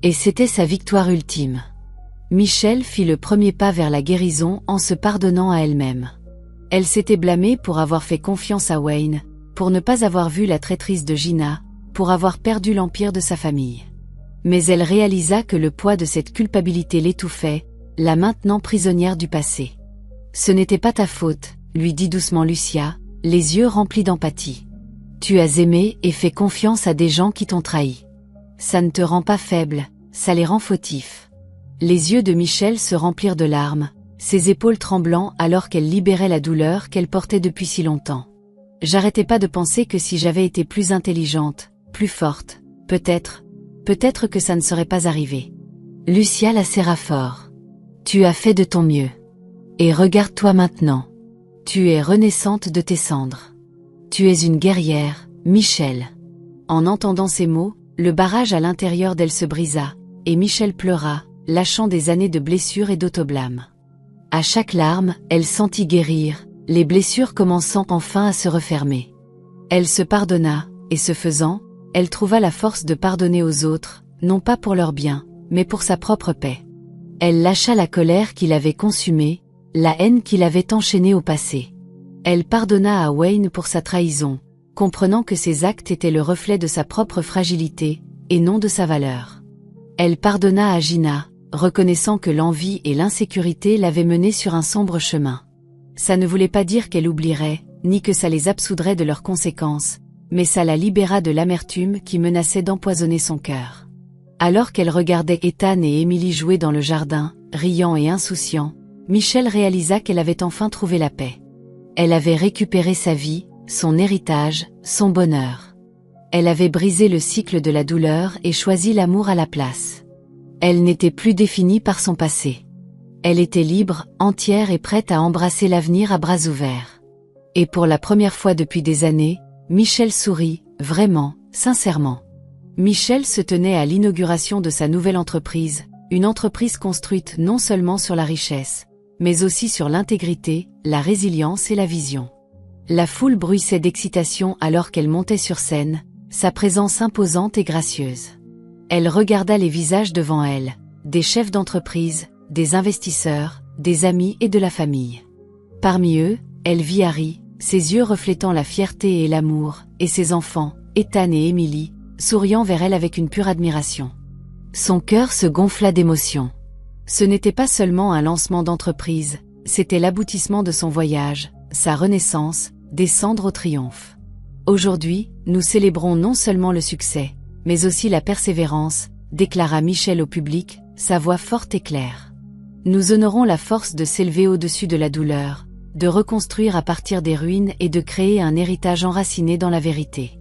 Et c'était sa victoire ultime. Michel fit le premier pas vers la guérison en se pardonnant à elle-même. Elle s'était blâmée pour avoir fait confiance à Wayne, pour ne pas avoir vu la traîtrise de Gina, pour avoir perdu l'empire de sa famille. Mais elle réalisa que le poids de cette culpabilité l'étouffait, la maintenant prisonnière du passé. « Ce n'était pas ta faute », lui dit doucement Lucia, les yeux remplis d'empathie. « Tu as aimé et fait confiance à des gens qui t'ont trahi. Ça ne te rend pas faible, ça les rend fautifs. » Les yeux de Michel se remplirent de larmes, ses épaules tremblant alors qu'elle libérait la douleur qu'elle portait depuis si longtemps. « J'arrêtais pas de penser que si j'avais été plus intelligente, plus forte, peut-être que ça ne serait pas arrivé. » Lucia la serra fort. « Tu as fait de ton mieux. Et regarde-toi maintenant. Tu es renaissante de tes cendres. Tu es une guerrière, Michel. » En entendant ces mots, le barrage à l'intérieur d'elle se brisa, et Michel pleura, lâchant des années de blessures et d'autoblâme. À chaque larme, elle sentit guérir, les blessures commençant enfin à se refermer. Elle se pardonna, et ce faisant, elle trouva la force de pardonner aux autres, non pas pour leur bien, mais pour sa propre paix. Elle lâcha la colère qui l'avait consumée, la haine qui l'avait enchaînée au passé. Elle pardonna à Wayne pour sa trahison, comprenant que ses actes étaient le reflet de sa propre fragilité, et non de sa valeur. Elle pardonna à Gina, reconnaissant que l'envie et l'insécurité l'avaient menée sur un sombre chemin. Ça ne voulait pas dire qu'elle oublierait, ni que ça les absoudrait de leurs conséquences, mais ça la libéra de l'amertume qui menaçait d'empoisonner son cœur. Alors qu'elle regardait Ethan et Emily jouer dans le jardin, riant et insouciant, Michel réalisa qu'elle avait enfin trouvé la paix. Elle avait récupéré sa vie, son héritage, son bonheur. Elle avait brisé le cycle de la douleur et choisi l'amour à la place. Elle n'était plus définie par son passé. Elle était libre, entière et prête à embrasser l'avenir à bras ouverts. Et pour la première fois depuis des années, Michel sourit, vraiment, sincèrement. Michel se tenait à l'inauguration de sa nouvelle entreprise, une entreprise construite non seulement sur la richesse, mais aussi sur l'intégrité, la résilience et la vision. La foule bruissait d'excitation alors qu'elle montait sur scène, sa présence imposante et gracieuse. Elle regarda les visages devant elle, des chefs d'entreprise, des investisseurs, des amis et de la famille. Parmi eux, elle vit Harry, ses yeux reflétant la fierté et l'amour, et ses enfants, Ethan et Emily, souriant vers elle avec une pure admiration. Son cœur se gonfla d'émotion. Ce n'était pas seulement un lancement d'entreprise, c'était l'aboutissement de son voyage, sa renaissance, descendre au triomphe. Aujourd'hui, nous célébrons non seulement le succès, mais aussi la persévérance, déclara Michel au public, sa voix forte et claire. Nous honorons la force de s'élever au-dessus de la douleur, de reconstruire à partir des ruines et de créer un héritage enraciné dans la vérité.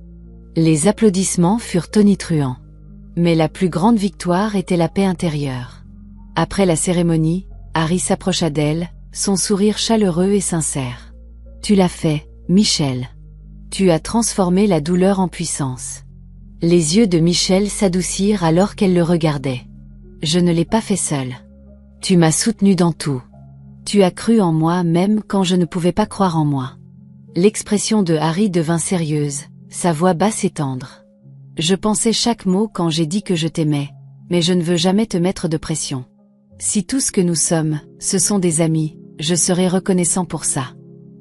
Les applaudissements furent tonitruants. Mais la plus grande victoire était la paix intérieure. Après la cérémonie, Harry s'approcha d'elle, son sourire chaleureux et sincère. « Tu l'as fait, Michel. Tu as transformé la douleur en puissance. » Les yeux de Michel s'adoucirent alors qu'elle le regardait. « Je ne l'ai pas fait seule. Tu m'as soutenu dans tout. Tu as cru en moi même quand je ne pouvais pas croire en moi. » L'expression de Harry devint sérieuse, sa voix basse et tendre. « Je pensais chaque mot quand j'ai dit que je t'aimais, mais je ne veux jamais te mettre de pression. Si tout ce que nous sommes, ce sont des amis, je serai reconnaissant pour ça.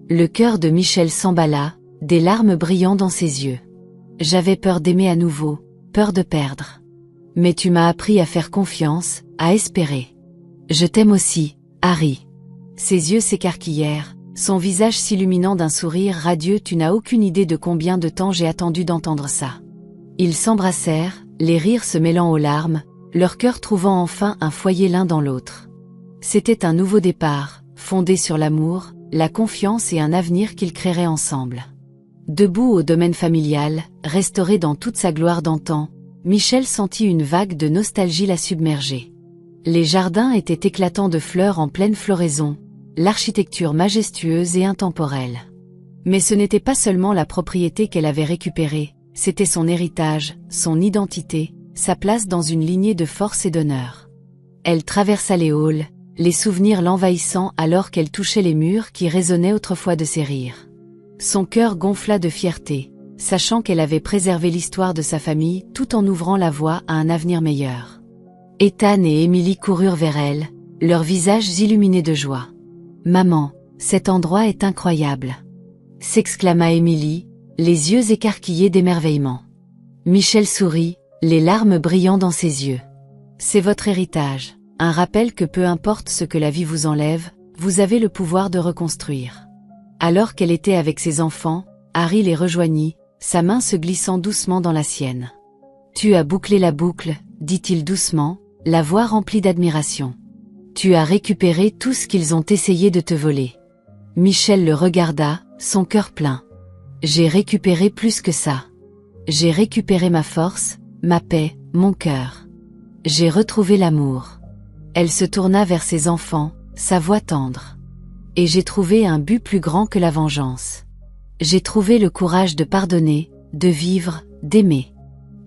Le cœur de Michel s'emballa, des larmes brillant dans ses yeux. J'avais peur d'aimer à nouveau, peur de perdre. Mais tu m'as appris à faire confiance, à espérer. Je t'aime aussi, Harry. Ses yeux s'écarquillèrent, son visage s'illuminant d'un sourire radieux. Tu n'as aucune idée de combien de temps j'ai attendu d'entendre ça. Ils s'embrassèrent, les rires se mêlant aux larmes, leurs cœurs trouvant enfin un foyer l'un dans l'autre. C'était un nouveau départ, fondé sur l'amour, la confiance et un avenir qu'ils créeraient ensemble. Debout au domaine familial, restauré dans toute sa gloire d'antan, Michel sentit une vague de nostalgie la submerger. Les jardins étaient éclatants de fleurs en pleine floraison, l'architecture majestueuse et intemporelle. Mais ce n'était pas seulement la propriété qu'elle avait récupérée, c'était son héritage, son identité, sa place dans une lignée de force et d'honneur. Elle traversa les halls, les souvenirs l'envahissant alors qu'elle touchait les murs qui résonnaient autrefois de ses rires. Son cœur gonfla de fierté, sachant qu'elle avait préservé l'histoire de sa famille tout en ouvrant la voie à un avenir meilleur. Ethan et Emily coururent vers elle, leurs visages illuminés de joie. « Maman, cet endroit est incroyable !» s'exclama Emily, les yeux écarquillés d'émerveillement. Michel sourit, les larmes brillant dans ses yeux. « C'est votre héritage, un rappel que peu importe ce que la vie vous enlève, vous avez le pouvoir de reconstruire. » Alors qu'elle était avec ses enfants, Harry les rejoignit, sa main se glissant doucement dans la sienne. « Tu as bouclé la boucle, dit-il doucement, la voix remplie d'admiration. Tu as récupéré tout ce qu'ils ont essayé de te voler. » Michel le regarda, son cœur plein. « J'ai récupéré plus que ça. J'ai récupéré ma force, ma paix, mon cœur. J'ai retrouvé l'amour. » Elle se tourna vers ses enfants, sa voix tendre. « Et j'ai trouvé un but plus grand que la vengeance. J'ai trouvé le courage de pardonner, de vivre, d'aimer. »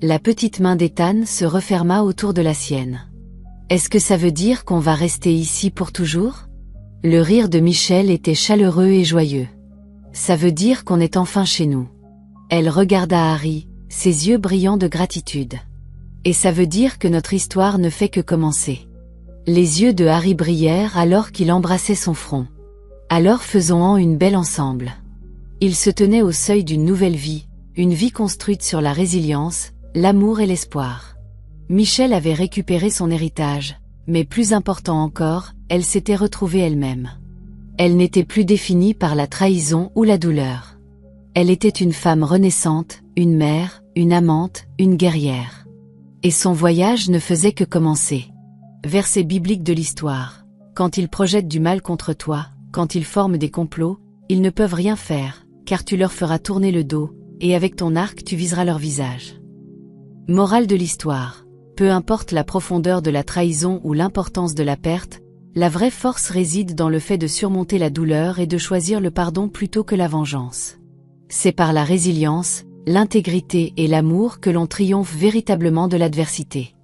La petite main d'Ethan se referma autour de la sienne. « Est-ce que ça veut dire qu'on va rester ici pour toujours ?» Le rire de Michel était chaleureux et joyeux. « Ça veut dire qu'on est enfin chez nous. » Elle regarda Harry, ses yeux brillants de gratitude. « Et ça veut dire que notre histoire ne fait que commencer. » Les yeux de Harry brillèrent alors qu'il embrassait son front. « Alors faisons-en une belle ensemble. » Ils se tenaient au seuil d'une nouvelle vie, une vie construite sur la résilience, l'amour et l'espoir. Michel avait récupéré son héritage, mais plus important encore, elle s'était retrouvée elle-même. Elle n'était plus définie par la trahison ou la douleur. Elle était une femme renaissante, une mère, une amante, une guerrière. Et son voyage ne faisait que commencer. Verset biblique de l'histoire. Quand ils projettent du mal contre toi, quand ils forment des complots, ils ne peuvent rien faire, car tu leur feras tourner le dos, et avec ton arc tu viseras leur visage. Morale de l'histoire. Peu importe la profondeur de la trahison ou l'importance de la perte, la vraie force réside dans le fait de surmonter la douleur et de choisir le pardon plutôt que la vengeance. C'est par la résilience, l'intégrité et l'amour que l'on triomphe véritablement de l'adversité.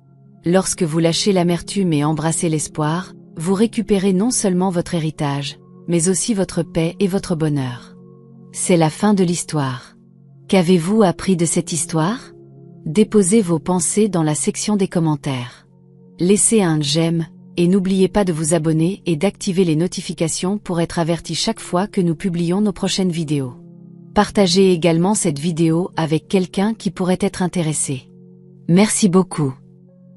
Lorsque vous lâchez l'amertume et embrassez l'espoir, vous récupérez non seulement votre héritage, mais aussi votre paix et votre bonheur. C'est la fin de l'histoire. Qu'avez-vous appris de cette histoire ? Déposez vos pensées dans la section des commentaires. Laissez un j'aime, et n'oubliez pas de vous abonner et d'activer les notifications pour être averti chaque fois que nous publions nos prochaines vidéos. Partagez également cette vidéo avec quelqu'un qui pourrait être intéressé. Merci beaucoup.